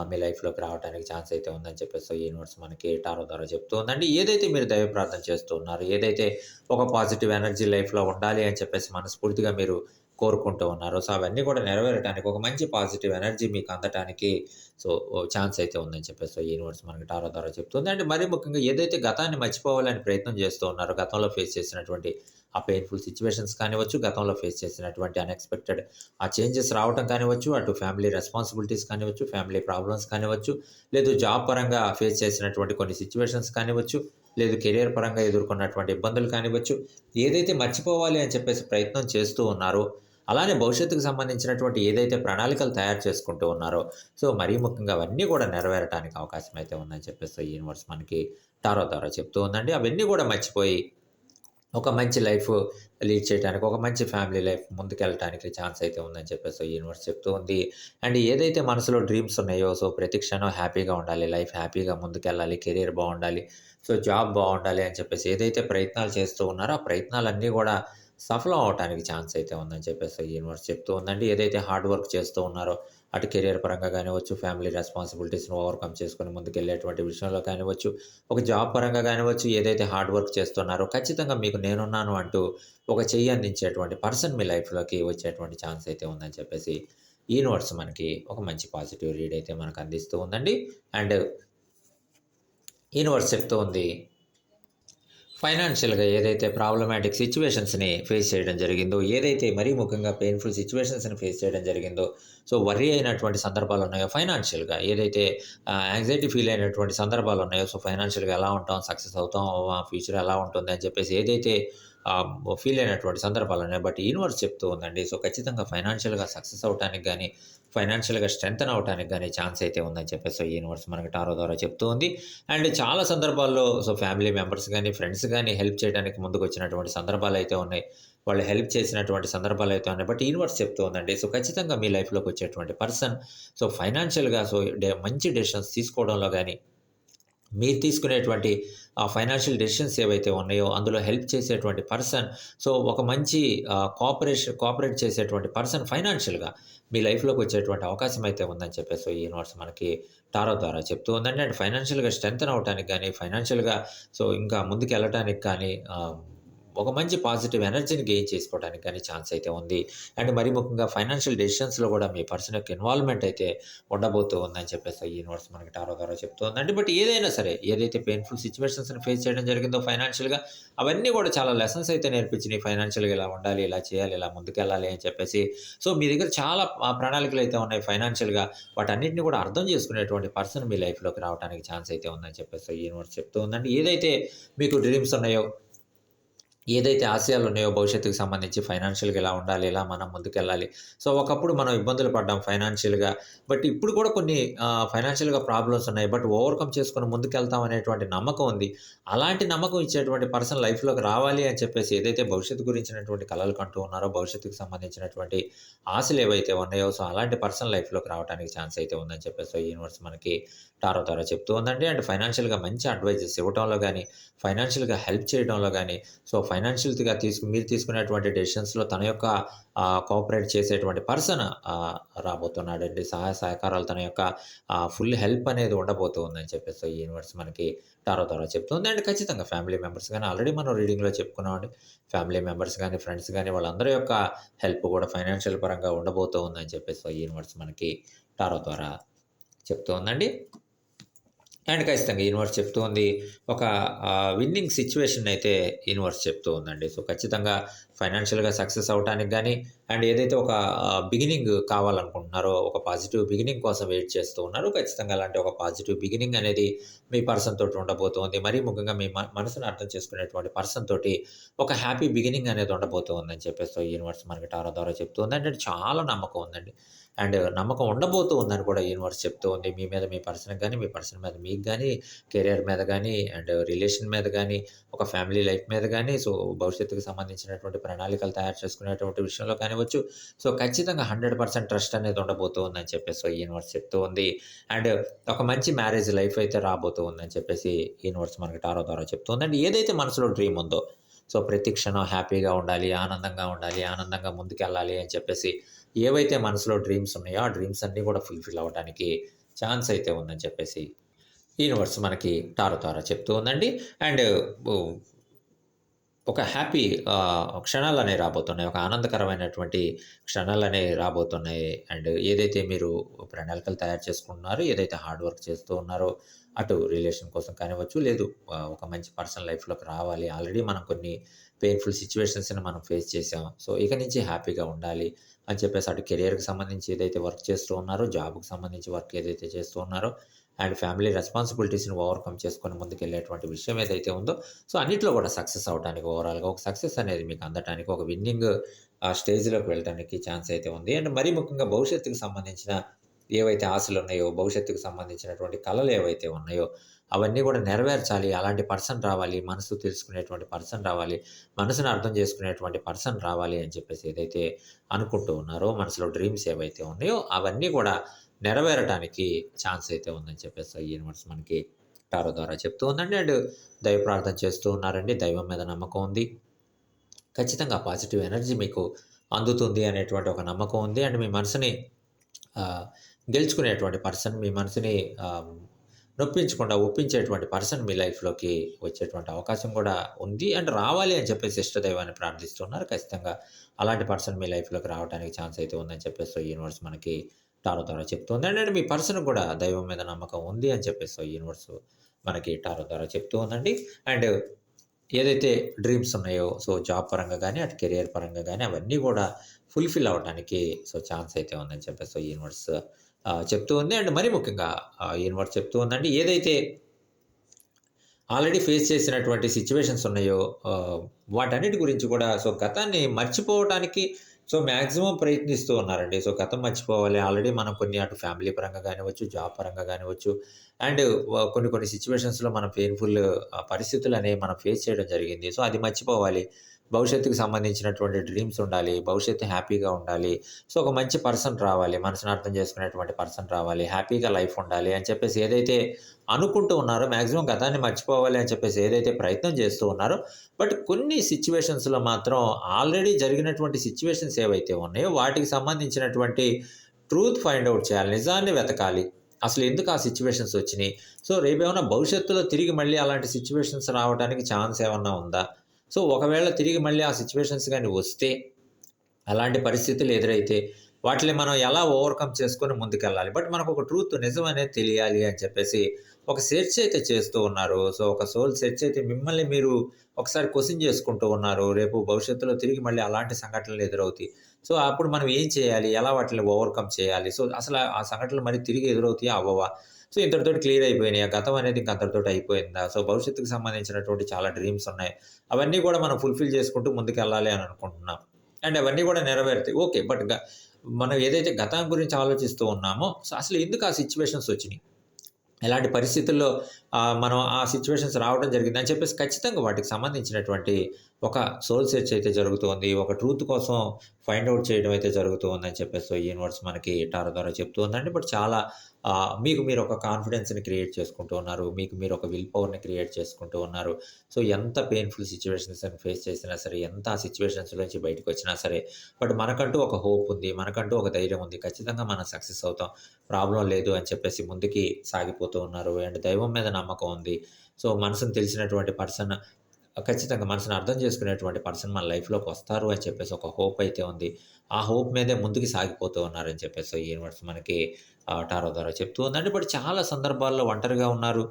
మీ లైఫ్‌లోకి రావడానికి ఛాన్స్ అయితే ఉందని చెప్పేసి యూనివర్స్ మనకి టారో ద్వారా చెప్తూ ఉందండి. ఏదైతే మీరు దైవ ప్రార్థన చేస్తూ ఉన్నారో, ఏదైతే ఒక పాజిటివ్ ఎనర్జీ లైఫ్‌లో ఉండాలి అని చెప్పేసి మనస్ఫూర్తిగా మీరు కోరుకుంటూ ఉన్నారో, సో, అవన్నీ కూడా నెరవేరటానికి ఒక మంచి పాజిటివ్ ఎనర్జీ మీకు అందటానికి సో, ఛాన్స్ అయితే ఉందని చెప్పేసి యూనివర్స్ మనకి టారో ద్వారా చెప్తుంది. అండ్ మరీ ముఖ్యంగా ఏదైతే గతాన్ని మర్చిపోవాలని ప్రయత్నం చేస్తూ ఉన్నారో, గతంలో ఫేస్ చేసినటువంటి ఆ పెయిన్‌ఫుల్ సిట్యుయేషన్స్ కానివ్వచ్చు, గతంలో ఫేస్ చేసినటువంటి అన్‌ఎక్స్‌పెక్టెడ్ ఆ చేంజెస్ రావటం కానివ్వచ్చు, అటు ఫ్యామిలీ రెస్పాన్సిబిలిటీస్ కానివ్వచ్చు, ఫ్యామిలీ ప్రాబ్లమ్స్ కానివ్వచ్చు, లేదు జాబ్ పరంగా ఫేస్ చేసినటువంటి కొన్ని సిట్యుయేషన్స్ కానివ్వచ్చు, లేదు కెరియర్ పరంగా ఎదుర్కొన్నటువంటి ఇబ్బందులు కానివ్వచ్చు, ఏదైతే మర్చిపోవాలి అని చెప్పేసి ప్రయత్నం చేస్తూ ఉన్నారో, అలానే భవిష్యత్తుకు సంబంధించినటువంటి ఏదైతే ప్రణాళికలు తయారు చేసుకుంటూ ఉన్నారో, సో, మరీ ముఖ్యంగా అవన్నీ కూడా నెరవేరటానికి అవకాశం అయితే ఉందని చెప్పేసి యూనివర్స్ మనకి టారో ద్వారా చెప్తూ ఉందండి. అవన్నీ కూడా మర్చిపోయి ఒక మంచి లైఫ్ లీడ్ చేయడానికి, ఒక మంచి ఫ్యామిలీ లైఫ్ ముందుకెళ్ళటానికి ఛాన్స్ అయితే ఉందని చెప్పేసి యూనివర్స్ చెప్తూ ఉంది. అండ్ ఏదైతే మనసులో డ్రీమ్స్ ఉన్నాయో, సో ప్రతి క్షణం హ్యాపీగా ఉండాలి, లైఫ్ హ్యాపీగా ముందుకెళ్ళాలి, కెరియర్ బాగుండాలి, సో జాబ్ బాగుండాలి అని చెప్పేసి ఏదైతే ప్రయత్నాలు చేస్తూ ఉన్నారో, ఆ ప్రయత్నాలన్నీ కూడా సఫలం అవ్వటానికి ఛాన్స్ అయితే ఉందని చెప్పేసి యూనివర్స్ చెప్తూ ఉందండి. ఏదైతే హార్డ్ వర్క్ చేస్తూ ఉన్నారో, అటు కెరియర్ పరంగా కానివ్వచ్చు, ఫ్యామిలీ రెస్పాన్సిబిలిటీస్‌ని ఓవర్‌కమ్ చేసుకొని ముందుకెళ్ళేటువంటి విషయంలో కానివ్వచ్చు, ఒక జాబ్ పరంగా కానివ్వచ్చు, ఏదైతే హార్డ్ వర్క్ చేస్తున్నారో ఖచ్చితంగా మీకు నేనున్నాను అంటూ ఒక చెయ్యి అందించేటువంటి పర్సన్ మీ లైఫ్‌లోకి వచ్చేటువంటి ఛాన్స్ అయితే ఉందని చెప్పేసి యూనివర్స్ మనకి ఒక మంచి పాజిటివ్ రీడ్ అయితే మనకు అందిస్తూ ఉందండి. అండ్ యూనివర్స్ చెప్తూ ఉంది, ఫైనాన్షియల్‌గా ఏదైతే ప్రాబ్లమాటిక్ సిట్యుయేషన్స్‌ని ఫేస్ చేయడం జరిగిందో, ఏదైతే మరీ ముఖ్యంగా పెయిన్‌ఫుల్ సిట్యుయేషన్స్‌ని ఫేస్ చేయడం జరిగిందో, సో వర్రీ అయినటువంటి సందర్భాలు ఉన్నాయో ఫైనాన్షియల్‌గా, ఏదైతే యాంగ్జైటీ ఫీల్ అయినటువంటి సందర్భాలు ఉన్నాయో, సో ఫైనాన్షియల్‌గా ఎలా ఉంటాం, సక్సెస్ అవుతాం, అవ్వమా, ఫ్యూచర్ ఎలా ఉంటుంది అని చెప్పేసి ఏదైతే ఫీల్ అయినటువంటి సందర్భాలు ఉన్నాయి. బట్ యూనివర్స్ చెప్తూ ఉందండి, సో ఖచ్చితంగా ఫైనాన్షియల్‌గా సక్సెస్ అవ్వటానికి గానీ, ఫైనాన్షియల్‌గా స్ట్రెంథెన్ అవ్వటానికి గానీ ఛాన్స్ అయితే ఉందని చెప్పేసి యూనివర్స్ మనకి టారో ద్వారా చెప్తూ ఉంది. అండ్ చాలా సందర్భాల్లో సో ఫ్యామిలీ మెంబర్స్ గానీ, ఫ్రెండ్స్ గానీ హెల్ప్ చేయడానికి ముందుకొచ్చినటువంటి సందర్భాలైతే ఉన్నాయి. వాళ్ళు హెల్ప్ చేసినటువంటి సందర్భాలైతే ఉన్నాయి. బట్ యూనివర్స్ చెప్తూ ఉందండి, సో ఖచ్చితంగా మీ లైఫ్‌లోకి వచ్చేటువంటి పర్సన్ సో ఫైనాన్షియల్‌గా సో మంచి డెసిషన్స్ తీసుకోవడంలో గానీ, మీరు తీసుకునేటువంటి ఫైనాన్షియల్ డెసిషన్స్ ఏవైతే ఉన్నాయో, అందులో హెల్ప్ చేసేటువంటి పర్సన్ సో ఒక మంచి కోఆపరేట్ చేసేటువంటి పర్సన్ ఫైనాన్షియల్‌గా మీ లైఫ్‌లోకి వచ్చేటువంటి అవకాశం అయితే ఉందని చెప్పేసి ఈ యూనివర్స్ మనకి టారో ద్వారా చెప్తూ ఉందండి. అండ్ ఫైనాన్షియల్‌గా స్ట్రెంథెన్ అవ్వటానికి గానీ, ఫైనాన్షియల్‌గా సో ఇంకా ముందుకెళ్ళటానికి కానీ ఒక మంచి పాజిటివ్ ఎనర్జీని గెయిన్ చేసుకోవడానికి గానీ ఛాన్స్ అయితే ఉంది. అండ్ మరీ ముఖ్యంగా ఫైనాన్షియల్ డెసిషన్స్‌లో కూడా మీ పర్సన్ యొక్క ఇన్వాల్వ్‌మెంట్ అయితే ఉండబోతూ ఉందని చెప్పేసి ఈ యూనివర్స్ మనకి టారో ద్వారా చెప్తూ ఉందండి. బట్ ఏదైనా సరే, ఏదైతే పెయిన్‌ఫుల్ సిట్యుయేషన్స్‌ని ఫేస్ చేయడం జరిగిందో ఫైనాన్షియల్‌గా, అవన్నీ కూడా చాలా లెసన్స్ అయితే నేర్పించినియి. ఫైనాన్షియల్‌గా ఇలా ఉండాలి, ఇలా చేయాలి, ఇలా ముందుకెళ్ళాలి అని చెప్పేసి. సో మీ దగ్గర చాలా ప్రణాళికలైతే ఉన్నాయి ఫైనాన్షియల్‌గా. వాటన్నిటిని కూడా అర్థం చేసుకునేటువంటి పర్సన్ మీ లైఫ్‌లోకి రావడానికి ఛాన్స్ అయితే ఉందని చెప్పేసి ఈ యూనివర్స్ చెప్తూ ఉందండి. ఏదైతే మీకు డ్రీమ్స్ ఉన్నాయో, ఏదైతే ఆశయాలున్నాయో భవిష్యత్తుకు సంబంధించి ఫైనాన్షియల్‌గా ఇలా ఉండాలి, ఇలా మనం ముందుకెళ్ళాలి. సో, ఒకప్పుడు మనం ఇబ్బందులు పడ్డాం ఫైనాన్షియల్‌గా. బట్ ఇప్పుడు కూడా కొన్ని ఫైనాన్షియల్‌గా ప్రాబ్లమ్స్ ఉన్నాయి. బట్ ఓవర్‌కమ్ చేసుకొని ముందుకెళ్తాం అనేటువంటి నమ్మకం ఉంది. అలాంటి నమ్మకం ఇచ్చేటువంటి పర్సన్ లైఫ్‌లోకి రావాలి అని చెప్పేసి ఏదైతే భవిష్యత్తు గురించినటువంటి కలలు కంటూ ఉన్నారో, భవిష్యత్తుకు సంబంధించినటువంటి ఆశలు ఏవైతే ఉన్నాయో, సో, అలాంటి పర్సన్ లైఫ్‌లోకి రావడానికి ఛాన్స్ అయితే ఉందని చెప్పేసి యూనివర్స్ మనకి టారో ద్వారా చెప్తూ ఉందండి. అండ్ ఫైనాన్షియల్‌గా మంచి అడ్వైజెస్ ఇవ్వటంలో గానీ, ఫైనాన్షియల్‌గా హెల్ప్ చేయడంలో గానీ, సో, ఫైనాన్షియల్‌గా మీరు తీసుకునేటువంటి డెసిషన్స్‌లో తన యొక్క కోఆపరేట్ చేసేటువంటి పర్సన్ రాబోతున్నాడండి. సహాయ సహకారాలు తన యొక్క ఫుల్ హెల్ప్ అనేది ఉండబోతూ ఉందని చెప్పేసి ఈ యూనివర్స్ మనకి టారో ద్వారా చెప్తుంది. అండ్ ఖచ్చితంగా ఫ్యామిలీ మెంబర్స్ గానీ, ఆల్రెడీ మనం రీడింగ్‌లో చెప్పుకున్నామండి. ఫ్యామిలీ మెంబర్స్ గానీ, ఫ్రెండ్స్ గానీ వాళ్ళందరి యొక్క హెల్ప్ కూడా ఫైనాన్షియల్ పరంగా ఉండబోతూ ఉందని చెప్పేసి ఈ యూనివర్స్ మనకి టారో ద్వారా చెప్తూ ఉందండి. అండ్ ఖచ్చితంగా యూనివర్స్ చెప్తూ ఉంది, ఒక విన్నింగ్ సిట్యుయేషన్ అయితే యూనివర్స్ చెప్తూ ఉందండి. సో, ఖచ్చితంగా ఫైనాన్షియల్‌గా సక్సెస్ అవ్వటానికి గానీ, అండ్ ఏదైతే ఒక బిగినింగ్ కావాలనుకుంటున్నారో, ఒక పాజిటివ్ బిగినింగ్ కోసం వెయిట్ చేస్తూ ఉన్నారో, ఖచ్చితంగా అలాంటి ఒక పాజిటివ్ బిగినింగ్ అనేది మీ పర్సన్ తోటి ఉండబోతోంది. మరీ ముఖ్యంగా మీ మనసుని అర్థం చేసుకునేటువంటి పర్సన్ తోటి ఒక హ్యాపీ బిగినింగ్ అనేది ఉండబోతూ ఉందని చెప్పేసి యూనివర్స్ మనకి టారో ద్వారా చెప్తూ ఉంది. అంటే చాలా నమ్మకం ఉందండి. అండ్ నమ్మకం ఉండబోతూ ఉందని కూడా యూనివర్స్ చెప్తూ ఉంది. మీ మీద మీ పర్సన్‌కి గానీ, మీ పర్సన్ మీద మీకు గానీ, కెరియర్ మీద గానీ, అండ్ రిలేషన్ మీద గానీ, ఒక ఫ్యామిలీ లైఫ్ మీద గానీ, సో, భవిష్యత్తుకు సంబంధించినటువంటి ప్రణాళికలు తయారు చేసుకునేటువంటి విషయంలో కానివ్వచ్చు, సో, ఖచ్చితంగా 100% ట్రస్ట్ అనేది ఉండబోతూ ఉందని చెప్పేసి యూనివర్స్ చెప్తూ ఉంది. అండ్ ఒక మంచి మ్యారేజ్ లైఫ్ అయితే రాబోతూ ఉందని చెప్పేసి యూనివర్స్ మనకి టారో ద్వారా చెప్తుందండి. ఏదైతే మనసులో డ్రీమ్ ఉందో, సో, ప్రతి క్షణం హ్యాపీగా ఉండాలి, ఆనందంగా ఉండాలి, ఆనందంగా ముందుకెళ్ళాలి అని చెప్పేసి ఏవైతే మనసులో డ్రీమ్స్ ఉన్నాయో, ఆ డ్రీమ్స్ అన్నీ కూడా ఫుల్‌ఫిల్ అవ్వడానికి ఛాన్స్ అయితే ఉందని చెప్పేసి యూనివర్స్ మనకి టారో ద్వారా చెప్తూ ఉందండి. అండ్ ఉ ఒక హ్యాపీ క్షణాలనేవి రాబోతున్నాయి. ఒక ఆనందకరమైనటువంటి క్షణాలనేవి రాబోతున్నాయి. అండ్ ఏదైతే మీరు ప్రణాళికలు తయారు చేసుకుంటున్నారో, ఏదైతే హార్డ్ వర్క్ చేస్తూ ఉన్నారో, అటు రిలేషన్ కోసం కానివ్వచ్చు, లేదు ఒక మంచి పర్సన్ లైఫ్‌లోకి రావాలి. ఆల్రెడీ మనం కొన్ని పెయిన్‌ఫుల్ సిట్యుయేషన్స్‌ని మనం ఫేస్ చేసాం. సో, ఇక నుంచి హ్యాపీగా ఉండాలి అని చెప్పేసి అటు కెరియర్‌కి సంబంధించి ఏదైతే వర్క్ చేస్తూ ఉన్నారో, జాబ్‌కి సంబంధించి వర్క్ ఏదైతే చేస్తూ ఉన్నారో, అండ్ ఫ్యామిలీ రెస్పాన్సిబిలిటీస్‌ని ఓవర్‌కమ్ చేసుకొని ముందుకెళ్ళేటువంటి విషయం ఏదైతే ఉందో, సో, అన్నిట్లో కూడా సక్సెస్ అవ్వటానికి ఓవరాల్‌గా ఒక సక్సెస్ అనేది మీకు అందటానికి, ఒక విన్నింగ్ స్టేజ్‌లోకి వెళ్ళటానికి ఛాన్స్ అయితే ఉంది. అండ్ మరీ ముఖ్యంగా భవిష్యత్తుకు సంబంధించిన ఏవైతే ఆశలు ఉన్నాయో, భవిష్యత్తుకు సంబంధించినటువంటి కలలు ఏవైతే ఉన్నాయో, అవన్నీ కూడా నెరవేర్చాలి. అలాంటి పర్సన్ రావాలి. మనసు తెలుసుకునేటువంటి పర్సన్ రావాలి. మనసుని అర్థం చేసుకునేటువంటి పర్సన్ రావాలి అని చెప్పేసి ఏదైతే అనుకుంటూ ఉన్నారో, మనసులో డ్రీమ్స్ ఏవైతే ఉన్నాయో, అవన్నీ కూడా నెరవేరటానికి ఛాన్స్ అయితే ఉందని చెప్పేసి ఈ యూనివర్స్ మనకి టారో ద్వారా చెప్తూ ఉందండి. అండ్ దైవ ప్రార్థన చేస్తూ ఉన్నారండి. దైవం మీద నమ్మకం ఉంది. ఖచ్చితంగా పాజిటివ్ ఎనర్జీ మీకు అందుతుంది అనేటువంటి ఒక నమ్మకం ఉంది. అండ్ మీ మనసుని ఆహ్, గెలుచుకునేటువంటి పర్సన్, మీ మనసుని నొప్పించకుండా ఒప్పించేటువంటి పర్సన్ మీ లైఫ్‌లోకి వచ్చేటువంటి అవకాశం కూడా ఉంది. అండ్ రావాలి అని చెప్పేసి ఇష్టదైవాన్ని ప్రార్థిస్తున్నారు. ఖచ్చితంగా అలాంటి పర్సన్ మీ లైఫ్‌లోకి రావడానికి ఛాన్స్ అయితే ఉందని చెప్పేసి యూనివర్స్ మనకి టారో ద్వారా చెప్తుంది. అండ్ మీ పర్సన్‌కి కూడా దైవం మీద నమ్మకం ఉంది అని చెప్పేసి యూనివర్స్ మనకి టారో ద్వారా చెప్తూ ఉందండి. అండ్ ఏదైతే డ్రీమ్స్ ఉన్నాయో, సో జాబ్ పరంగా గానీ, అటు కెరియర్ పరంగా గానీ అవన్నీ గూడా ఫుల్‌ఫిల్ అవ్వటానికి సో ఛాన్స్ అయితే ఉందని చెప్పేసి యూనివర్స్ చెప్తూ ఉంది. అండ్ మరీ ముఖ్యంగా యూనివర్స్ చెప్తూ ఉందండి. ఏదైతే ఆల్రెడీ ఫేస్ చేసినటువంటి సిట్యుయేషన్స్ ఉన్నాయో, వాటన్నిటి గురించి కూడా సో గతాన్ని మర్చిపోవటానికి సో మాక్సిమం ప్రయత్నిస్తూ ఉన్నారండి. సో గతం మర్చిపోవాలి. ఆల్రెడీ మనం కొన్ని అటు ఫ్యామిలీ పరంగా గానివ్వచ్చు, జాబ్ పరంగా గానివ్వచ్చు, అండ్ కొన్ని కొన్ని సిట్యుయేషన్స్‌లో మనం పెయిన్‌ఫుల్ పరిస్థితులనేవి మనం ఫేస్ చేయడం జరిగింది. సో అది మర్చిపోవాలి. భవిష్యత్తుకు సంబంధించినటువంటి డ్రీమ్స్ ఉండాలి. భవిష్యత్తు హ్యాపీగా ఉండాలి. సో ఒక మంచి పర్సన్ రావాలి. మనసుని అర్థం చేసుకునేటువంటి పర్సన్ రావాలి. హ్యాపీగా లైఫ్ ఉండాలి అని చెప్పేసి ఏదైతే అనుకుంటూ ఉన్నారో, మాక్సిమం గతాన్ని మర్చిపోవాలి అని చెప్పేసి ఏదైతే ప్రయత్నం చేస్తూ ఉన్నారో, బట్ కొన్ని సిట్యుయేషన్స్‌లో మాత్రం ఆల్రెడీ జరిగినటువంటి సిట్యుయేషన్స్ ఏవైతే ఉన్నాయో, వాటికి సంబంధించినటువంటి ట్రూత్ ఫైండ్ ఔట్ చేయాలి. నిజాన్ని వెతకాలి. అసలు ఎందుకు ఆ సిట్యుయేషన్స్ వచ్చినియి? సో రేపేమన్నా భవిష్యత్తులో తిరిగి మళ్ళీ అలాంటి సిట్యుయేషన్స్ రావడానికి ఛాన్స్ ఏమన్నా ఉందా? సో ఒకవేళ తిరిగి మళ్ళీ ఆ సిట్యుయేషన్స్ గాని వస్తే, అలాంటి పరిస్థితులు ఎదురైతే, వాటిని మనం ఎలా ఓవర్‌కమ్ చేసుకొని ముందుకెళ్ళాలి. బట్ మనకొక ట్రూత్ నిజం అనేది తెలియాలి అని చెప్పేసి ఒక సెర్చ్ అయితే చేస్తూ ఉన్నారు. సో ఒక సోల్ సెర్చ్ అయితే మిమ్మల్ని మీరు ఒకసారి క్వెషన్ చేసుకుంటూ ఉన్నారు. రేపు భవిష్యత్తులో తిరిగి మళ్ళీ అలాంటి సంఘటనలు ఎదురవుతాయి. సో అప్పుడు మనం ఏం చేయాలి? ఎలా వాటిని ఓవర్‌కమ్ చేయాలి? సో అసలు ఆ సంఘటనలు మళ్ళీ తిరిగి ఎదురవుతాయా? అవ్వవా? సో ఇంతటితోటి క్లియర్ అయిపోయినాయా? గతం అనేది ఇంక అంతటితోటి అయిపోయిందా? సో భవిష్యత్తుకు సంబంధించినటువంటి చాలా డ్రీమ్స్ ఉన్నాయి. అవన్నీ కూడా మనం ఫుల్‌ఫిల్ చేసుకుంటూ ముందుకెళ్ళాలి అని అనుకుంటున్నాం. అండ్ అవన్నీ కూడా నెరవేరుతాయి. ఓకే. బట్ మనం ఏదైతే గతం గురించి ఆలోచిస్తూ ఉన్నామో, సో అసలు ఎందుకు ఆ సిట్యుయేషన్స్ వచ్చినియి? ఎలాంటి పరిస్థితుల్లో మనం ఆ సిట్యుయేషన్స్ రావడం జరిగింది అని చెప్పేసి ఖచ్చితంగా వాటికి సంబంధించినటువంటి ఒక సోల్ సెర్చ్ అయితే జరుగుతోంది. ఒక ట్రూత్ కోసం ఫైండ్ ఔట్ చేయడం అయితే జరుగుతూ ఉందని చెప్పేసి యూనివర్స్ మనకి టారో ద్వారా చెప్తూ ఉందండి. బట్ చాలా మీకు మీరు ఒక కాన్ఫిడెన్స్‌ని క్రియేట్ చేసుకుంటూ ఉన్నారు. మీకు మీరు ఒక విల్ పవర్‌ని క్రియేట్ చేసుకుంటూ ఉన్నారు. సో ఎంత పెయిన్‌ఫుల్ సిట్యుయేషన్స్‌ని ఫేస్ చేసినా సరే, ఎంత ఆ సిట్యుయేషన్స్ నుంచి బయటకొచ్చినా సరే, బట్ మనకంటూ ఒక హోప్ ఉంది. మనకంటూ ఒక ధైర్యం ఉంది. ఖచ్చితంగా మనం సక్సెస్ అవుతాం. ప్రాబ్లమ్ లేదు అని చెప్పేసి ముందుకి సాగిపోతూ ఉన్నారు. అండ్ దైవం మీద నమ్మకం ఉంది. సో మనసుని తెలిసినటువంటి పర్సన్, ఖచ్చితంగా మనసుని అర్థం చేసుకునేటువంటి పర్సన్ మన లైఫ్‌లోకి వస్తారు అని చెప్పేసి ఒక హోప్ అయితే ఉంది. ఆ హోప్ మీదే ముందుకు సాగిపోతూ ఉన్నారని చెప్పేసి యూనివర్స్ మనకి టారో ద్వారా చెప్తూ ఉందండి. బట్ చాలా సందర్భాల్లో ఒంటరిగా ఉన్నారు.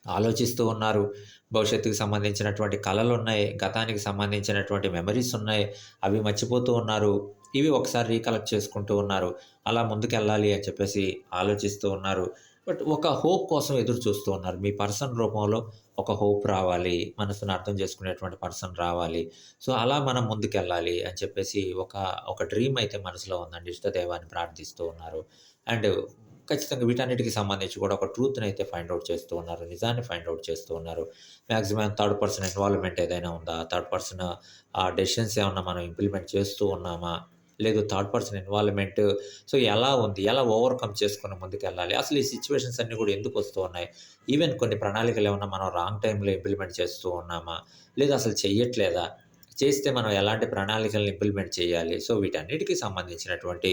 ఆలోచిస్తూ ఉన్నారు. భవిష్యత్తుకు సంబంధించినటువంటి కలలున్నాయి. గతానికి సంబంధించినటువంటి మెమరీస్ ఉన్నాయి. అవి మర్చిపోతూ ఉన్నారు. ఇవి ఒకసారి రీకలెక్ట్ చేసుకుంటూ ఉన్నారు. అలా ముందుకెళ్ళాలి అని చెప్పేసి ఆలోచిస్తూ ఉన్నారు. బట్ ఒక హోప్ కోసం ఎదురు చూస్తూ ఉన్నారు. మీ పర్సన్ రూపంలో ఒక హోప్ రావాలి. మనసుని అర్థం చేసుకునేటువంటి పర్సన్ రావాలి. సో, అలా మనం ముందుకెళ్ళాలి అని చెప్పేసి ఒక డ్రీమ్ అయితే మనసులో ఉందండి. ఇష్టదైవాన్ని ప్రార్థిస్తూ ఉన్నారు. అండ్ ఖచ్చితంగా వీటన్నిటికి సంబంధించి కూడా ఒక ట్రూత్‌నైతే ఫైండ్ ఔట్ చేస్తూ ఉన్నారు. నిజాన్ని ఫైండ్ ఔట్ చేస్తూ ఉన్నారు. మాక్సిమం థర్డ్ పర్సన్ ఇన్వాల్వ్‌మెంట్ ఏదైనా ఉందా? థర్డ్ పర్సన్ డెసిషన్స్ ఏమన్నా మనం ఇంప్లిమెంట్ చేస్తూ ఉన్నామా? లేదు థర్డ్ పర్సన్ ఇన్వాల్వ్‌మెంట్ సో ఎలా ఉంది? ఎలా ఓవర్‌కమ్ చేసుకొని ముందుకెళ్ళాలి? అసలు ఈ సిట్యుయేషన్స్ అన్నీ కూడా ఎందుకు వస్తూ ఉన్నాయి? ఈవెన్ కొన్ని ప్రణాళికలు ఏమన్నా మనం రాంగ్ టైమ్‌లో ఇంప్లిమెంట్ చేస్తూ ఉన్నామా? లేదా అసలు చెయ్యట్లేదా? చేస్తే మనం ఎలాంటి ప్రణాళికలను ఇంప్లిమెంట్ చేయాలి? సో వీటన్నిటికి సంబంధించినటువంటి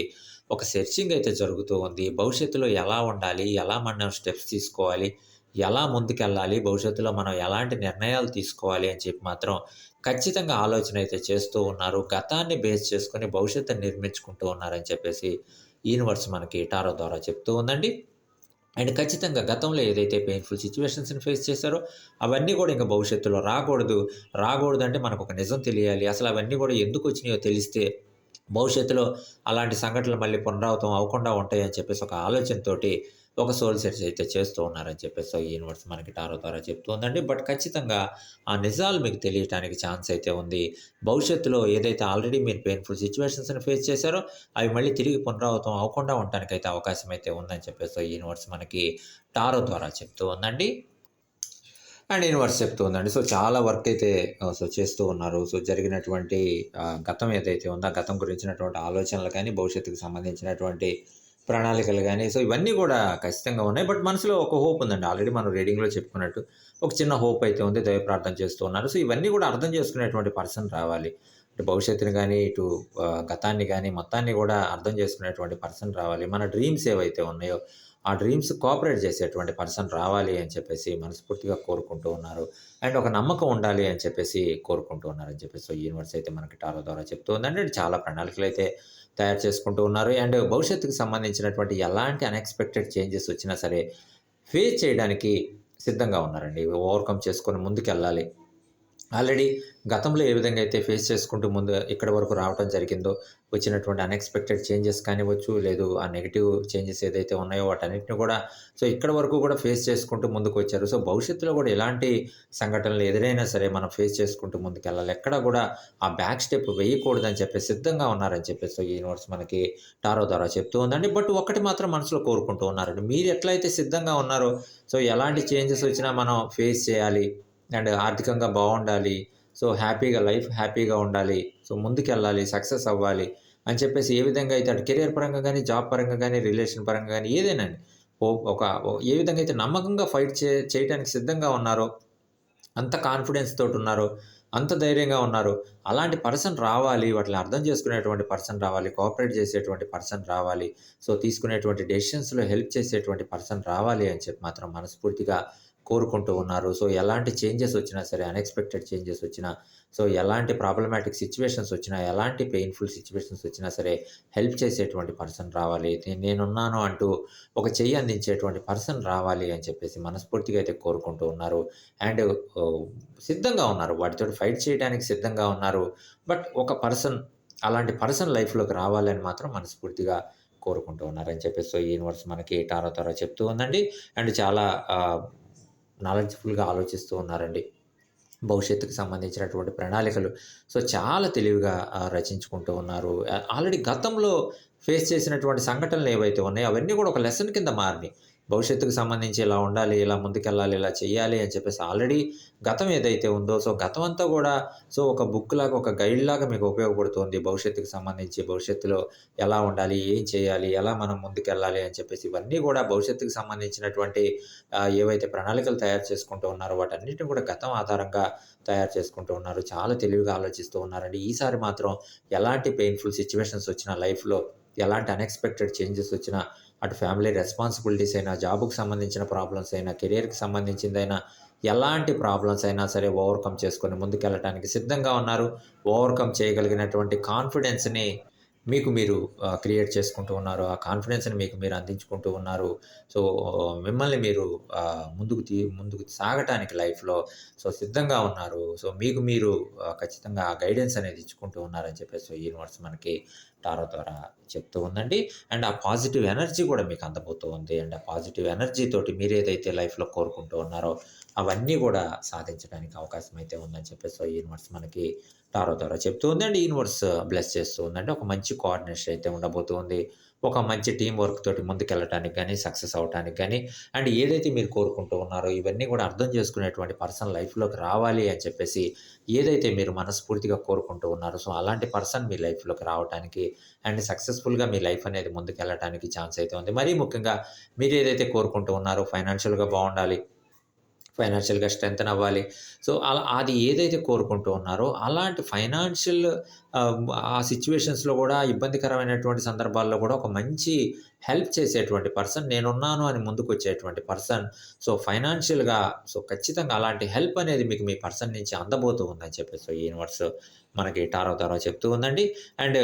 ఒక సెర్చింగ్ అయితే జరుగుతూ ఉంది. భవిష్యత్తులో ఎలా ఉండాలి? ఎలా మనం స్టెప్స్ తీసుకోవాలి? ఎలా ముందుకెళ్ళాలి? భవిష్యత్తులో మనం ఎలాంటి నిర్ణయాలు తీసుకోవాలి అని చెప్పి మాత్రం ఖచ్చితంగా ఆలోచన అయితే చేస్తూ ఉన్నారు. గతాన్ని బేస్ చేసుకొని భవిష్యత్తుని నిర్మించుకుంటూ ఉన్నారని చెప్పేసి యూనివర్స్ మనకి టారో ద్వారా చెప్తూ ఉందండి. అండ్ ఖచ్చితంగా గతంలో ఏదైతే పెయిన్‌ఫుల్ సిట్యుయేషన్స్‌ని ఫేస్ చేశారో అవన్నీ కూడా ఇంక భవిష్యత్తులో రాకూడదు. రాకూడదంటే మనకొక నిజం తెలియాలి. అసలు అవన్నీ కూడా ఎందుకొచ్చినాయో తెలిస్తే భవిష్యత్తులో అలాంటి సంఘటనలు మళ్ళీ పునరావృతం అవ్వకుండా ఉంటాయని చెప్పేసి ఒక ఆలోచనతోటి ఒక సోల్ సెర్చ్ అయితే చేస్తూ ఉన్నారని చెప్పేసి ఈ యూనివర్స్ మనకి టారో ద్వారా చెప్తూ ఉందండి. బట్ ఖచ్చితంగా ఆ నిజాలు మీకు తెలియటానికి ఛాన్స్ అయితే ఉంది. భవిష్యత్తులో ఏదైతే ఆల్రెడీ మీరు పెయిన్‌ఫుల్ సిట్యుయేషన్స్‌ని ఫేస్ చేశారో అవి మళ్ళీ తిరిగి పునరావృతం అవ్వకుండా ఉండటానికైతే అవకాశం అయితే ఉందని చెప్పేసి ఈ యూనివర్స్ మనకి టారో ద్వారా చెప్తూ ఉందండి. అండ్ యూనివర్స్ చెప్తూ ఉందండి. సో, చాలా వర్క్ అయితే చేస్తూ ఉన్నారు. సో, జరిగినటువంటి గతం ఏదైతే ఉందో, ఆ గతం గురించినటువంటి ఆలోచనలు కానీ, భవిష్యత్తుకు సంబంధించినటువంటి ప్రణాళికలు గానీ, సో, ఇవన్నీ గూడా ఖచ్చితంగా ఉన్నాయి. బట్ మనసులో ఒక హోప్ ఉందండి. ఆల్రెడీ మనం రీడింగ్‌లో చెప్పుకున్నట్టు ఒక చిన్న హోప్ అయితే ఉంది. దైవ ప్రార్థన చేస్తూ ఉన్నారు. సో, ఇవన్నీ గూడా అర్థం చేసుకునేటువంటి పర్సన్ రావాలి. ఇటు భవిష్యత్తుని గానీ, ఇటు గతాన్ని గానీ, మొత్తాన్ని గూడా అర్థం చేసుకునేటువంటి పర్సన్ రావాలి. మన డ్రీమ్స్ ఏవైతే ఉన్నాయో ఆ డ్రీమ్స్ కోఆపరేట్ చేసేటువంటి పర్సన్ రావాలి అని చెప్పేసి మనస్ఫూర్తిగా కోరుకుంటూ ఉన్నారు. అండ్ ఒక నమ్మకం ఉండాలి అని చెప్పేసి కోరుకుంటూ ఉన్నారని చెప్పేసి సో, యూనివర్స్ అయితే మనకి టారో ద్వారా చెప్తూ ఉందండి. అండ్ చాలా ప్రణాళికలైతే తయారు చేసుకుంటూ ఉన్నారు. అండ్ భవిష్యత్తుకు సంబంధించినటువంటి ఎలాంటి అన్‌ఎక్స్‌పెక్టెడ్ చేంజెస్ వచ్చినా సరే ఫేస్ చేయడానికి సిద్ధంగా ఉన్నారండి. ఓవర్‌కమ్ చేసుకొని ముందుకెళ్ళాలి. ఆల్రెడీ గతంలో ఏ విధంగా అయితే ఫేస్ చేసుకుంటూ ముందు ఇక్కడి వరకు రావటం జరిగిందో, వచ్చినటువంటి అన్‌ఎక్స్‌పెక్టెడ్ చేంజెస్ కానివ్వచ్చు, లేదు ఆ నెగెటివ్ చేంజెస్ ఏదైతే ఉన్నాయో వాటన్నిటిని కూడా సో, ఇక్కడి వరకు కూడా ఫేస్ చేసుకుంటూ ముందుకొచ్చారు. సో, భవిష్యత్తులో కూడా ఎలాంటి సంఘటనలు ఎదురైనా సరే మనం ఫేస్ చేసుకుంటూ ముందుకెళ్ళాలి. ఎక్కడా కూడా ఆ బ్యాక్ స్టెప్ వేయకూడదని చెప్పేసి సిద్ధంగా ఉన్నారని చెప్పేసి ఈ యూనివర్స్ మనకి టారో ద్వారా చెప్తూ ఉందండి. బట్ ఒకటి మాత్రం మనసులో కోరుకుంటూ ఉన్నారండి. మీరు ఎట్లయితే సిద్ధంగా ఉన్నారో సో, ఎలాంటి చేంజెస్ వచ్చినా మనం ఫేస్ చేయాలి. అండ్ ఆర్థికంగా బావుండాలి. సో, లైఫ్ హ్యాపీగా ఉండాలి. సో, ముందుకెళ్ళాలి, సక్సెస్ అవ్వాలి అని చెప్పేసి ఏ విధంగా అయితే అటు కెరియర్ పరంగా గానీ, జాబ్ పరంగా గానీ, రిలేషన్ పరంగా గానీ ఏదైనాండి. ఓ ఒక ఏ విధంగా అయితే నమ్మకంగా ఫైట్ చేయటానికి సిద్ధంగా ఉన్నారో, అంత కాన్ఫిడెన్స్ తోటున్నారో, అంత ధైర్యంగా ఉన్నారో, అలాంటి పర్సన్ రావాలి. వాటిని అర్థం చేసుకునేటువంటి పర్సన్ రావాలి. కోఆపరేట్ చేసేటువంటి పర్సన్ రావాలి. సో, తీసుకునేటువంటి డెసిషన్స్‌లో హెల్ప్ చేసేటువంటి పర్సన్ రావాలి అని చెప్పి మాత్రం మనస్ఫూర్తిగా కోరుకుంటూ ఉన్నారు. సో, ఎలాంటి చేంజెస్ వచ్చినా సరే, అన్‌ఎక్స్‌పెక్టెడ్ చేంజెస్ వచ్చినా, సో, ఎలాంటి ప్రాబ్లమాటిక్ సిట్యుయేషన్స్ వచ్చినా, ఎలాంటి పెయిన్‌ఫుల్ సిట్యుయేషన్స్ వచ్చినా సరే, హెల్ప్ చేసేటువంటి పర్సన్ రావాలి. నేనున్నాను అంటూ ఒక చెయ్యి అందించేటువంటి పర్సన్ రావాలి అని చెప్పేసి మనస్ఫూర్తిగా అయితే కోరుకుంటూ ఉన్నారు. అండ్ ఆహ్, సిద్ధంగా ఉన్నారు. వాటితోటి ఫైట్ చేయడానికి సిద్ధంగా ఉన్నారు. బట్ ఒక పర్సన్ అలాంటి పర్సన్ లైఫ్‌లోకి రావాలని మాత్రం మనస్ఫూర్తిగా కోరుకుంటూ ఉన్నారని చెప్పేసి సో, ఈ యూనివర్స్ మనకి టారో ద్వారా చెప్తూ ఉందండి. అండ్ చాలా నాలెడ్జ్‌ఫుల్‌గా ఆలోచిస్తూ ఉన్నారండి. భవిష్యత్తుకు సంబంధించినటువంటి ప్రణాళికలు సో, చాలా తెలివిగా రచించుకుంటూ ఉన్నారు. ఆల్రెడీ గతంలో ఫేస్ చేసినటువంటి సంఘటనలు ఏవైతే ఉన్నాయో అవన్నీ కూడా ఒక లెసన్ కింద మారినియి. భవిష్యత్తుకు సంబంధించి ఇలా ఉండాలి, ఇలా ముందుకెళ్ళాలి, ఇలా చేయాలి అని చెప్పేసి ఆల్రెడీ గతం ఏదైతే ఉందో సో, గతం అంతా కూడా సో, ఒక బుక్‌లాగా, ఒక గైడ్‌లాగా మీకు ఉపయోగపడుతుంది. భవిష్యత్తుకు సంబంధించి భవిష్యత్తులో ఎలా ఉండాలి, ఏం చేయాలి, ఎలా మనం ముందుకెళ్ళాలి అని చెప్పేసి ఇవన్నీ కూడా భవిష్యత్తుకు సంబంధించినటువంటి ఏవైతే ప్రణాళికలు తయారు చేసుకుంటూ ఉన్నారో వాటన్నిటిని కూడా గతం ఆధారంగా తయారు చేసుకుంటూ ఉన్నారు. చాలా తెలివిగా ఆలోచిస్తూ ఉన్నారండి. ఈసారి మాత్రం ఎలాంటి పెయిన్‌ఫుల్ సిట్యుయేషన్స్ వచ్చినా లైఫ్‌లో ఎలాంటి అన్‌ఎక్స్‌పెక్టెడ్ చేంజెస్ వచ్చినా, అటు ఫ్యామిలీ రెస్పాన్సిబిలిటీస్ అయినా, జాబ్‌కి సంబంధించిన ప్రాబ్లమ్స్ అయినా, కెరియర్‌కి సంబంధించిందైనా, ఎలాంటి ప్రాబ్లమ్స్ అయినా సరే ఓవర్‌కమ్ చేసుకొని ముందుకెళ్ళటానికి సిద్ధంగా ఉన్నారు. ఓవర్‌కమ్ చేయగలిగినటువంటి కాన్ఫిడెన్స్‌ని మీకు మీరు క్రియేట్ చేసుకుంటూ ఉన్నారు. ఆ కాన్ఫిడెన్స్‌ని మీకు మీరు అందించుకుంటూ ఉన్నారు. సో, మిమ్మల్ని మీరు ముందుకు సాగటానికి లైఫ్‌లో సో, సిద్ధంగా ఉన్నారు. సో, మీకు మీరు ఖచ్చితంగా ఆ గైడెన్స్ అనేది ఇచ్చుకుంటూ ఉన్నారని చెప్పేసి యూనివర్స్ మనకి టారో ద్వారా చెప్తూ ఉందండి. అండ్ ఆ పాజిటివ్ ఎనర్జీ కూడా మీకు అందబోతూ ఉంది. అండ్ ఆ పాజిటివ్ ఎనర్జీ తోటి మీరేదైతే లైఫ్‌లో కోరుకుంటూ ఉన్నారో అవన్నీ కూడా సాధించడానికి అవకాశం అయితే ఉందని చెప్పేసి యూనివర్స్ మనకి టారో ద్వారా చెప్తూ ఉంది. అండ్ యూనివర్స్ బ్లెస్ చేస్తూ ఉందండి. ఒక మంచి కోఆర్డినేషన్ అయితే ఉండబోతుంది. ఒక మంచి టీమ్ వర్క్ తోటి ముందుకెళ్ళటానికి గాని, సక్సెస్ అవ్వటానికి గాని, అండ్ ఏదైతే మీరు కోరుకుంటూ ఉన్నారో ఇవన్నీ కూడా అర్థం చేసుకునేటువంటి పర్సన్ లైఫ్‌లోకి రావాలి అని చెప్పేసి ఏదైతే మీరు మనస్ఫూర్తిగా కోరుకుంటూ ఉన్నారో సో, అలాంటి పర్సన్ మీ లైఫ్‌లోకి రావటానికి అండ్ సక్సెస్‌ఫుల్‌గా మీ లైఫ్ అనేది ముందుకెళ్ళటానికి ఛాన్స్ అయితే ఉంది. మరీ ముఖ్యంగా మీరేదైతే కోరుకుంటూ ఉన్నారో ఫైనాన్షియల్‌గా బావుండాలి. ఫైనాన్షియల్‌గా స్ట్రెంథెన్ అవ్వాలి. సో, అది ఏదైతే కోరుకుంటూ ఉన్నారో అలాంటి ఫైనాన్షియల్ ఆ సిట్యుయేషన్స్‌లో గూడా ఇబ్బందికరమైనటువంటి సందర్భాల్లో గూడా ఒక మంచి హెల్ప్ చేసేటువంటి పర్సన్ నేనున్నాను అని ముందుకొచ్చేటువంటి పర్సన్. సో, ఫైనాన్షియల్‌గా సో, ఖచ్చితంగా అలాంటి హెల్ప్ అనేది మీకు మీ పర్సన్ నుంచి అందబోతూ ఉందని చెప్పేసి ఈ యూనివర్స్ మనకి టారో ద్వారా చెప్తూ ఉందండి. అండ్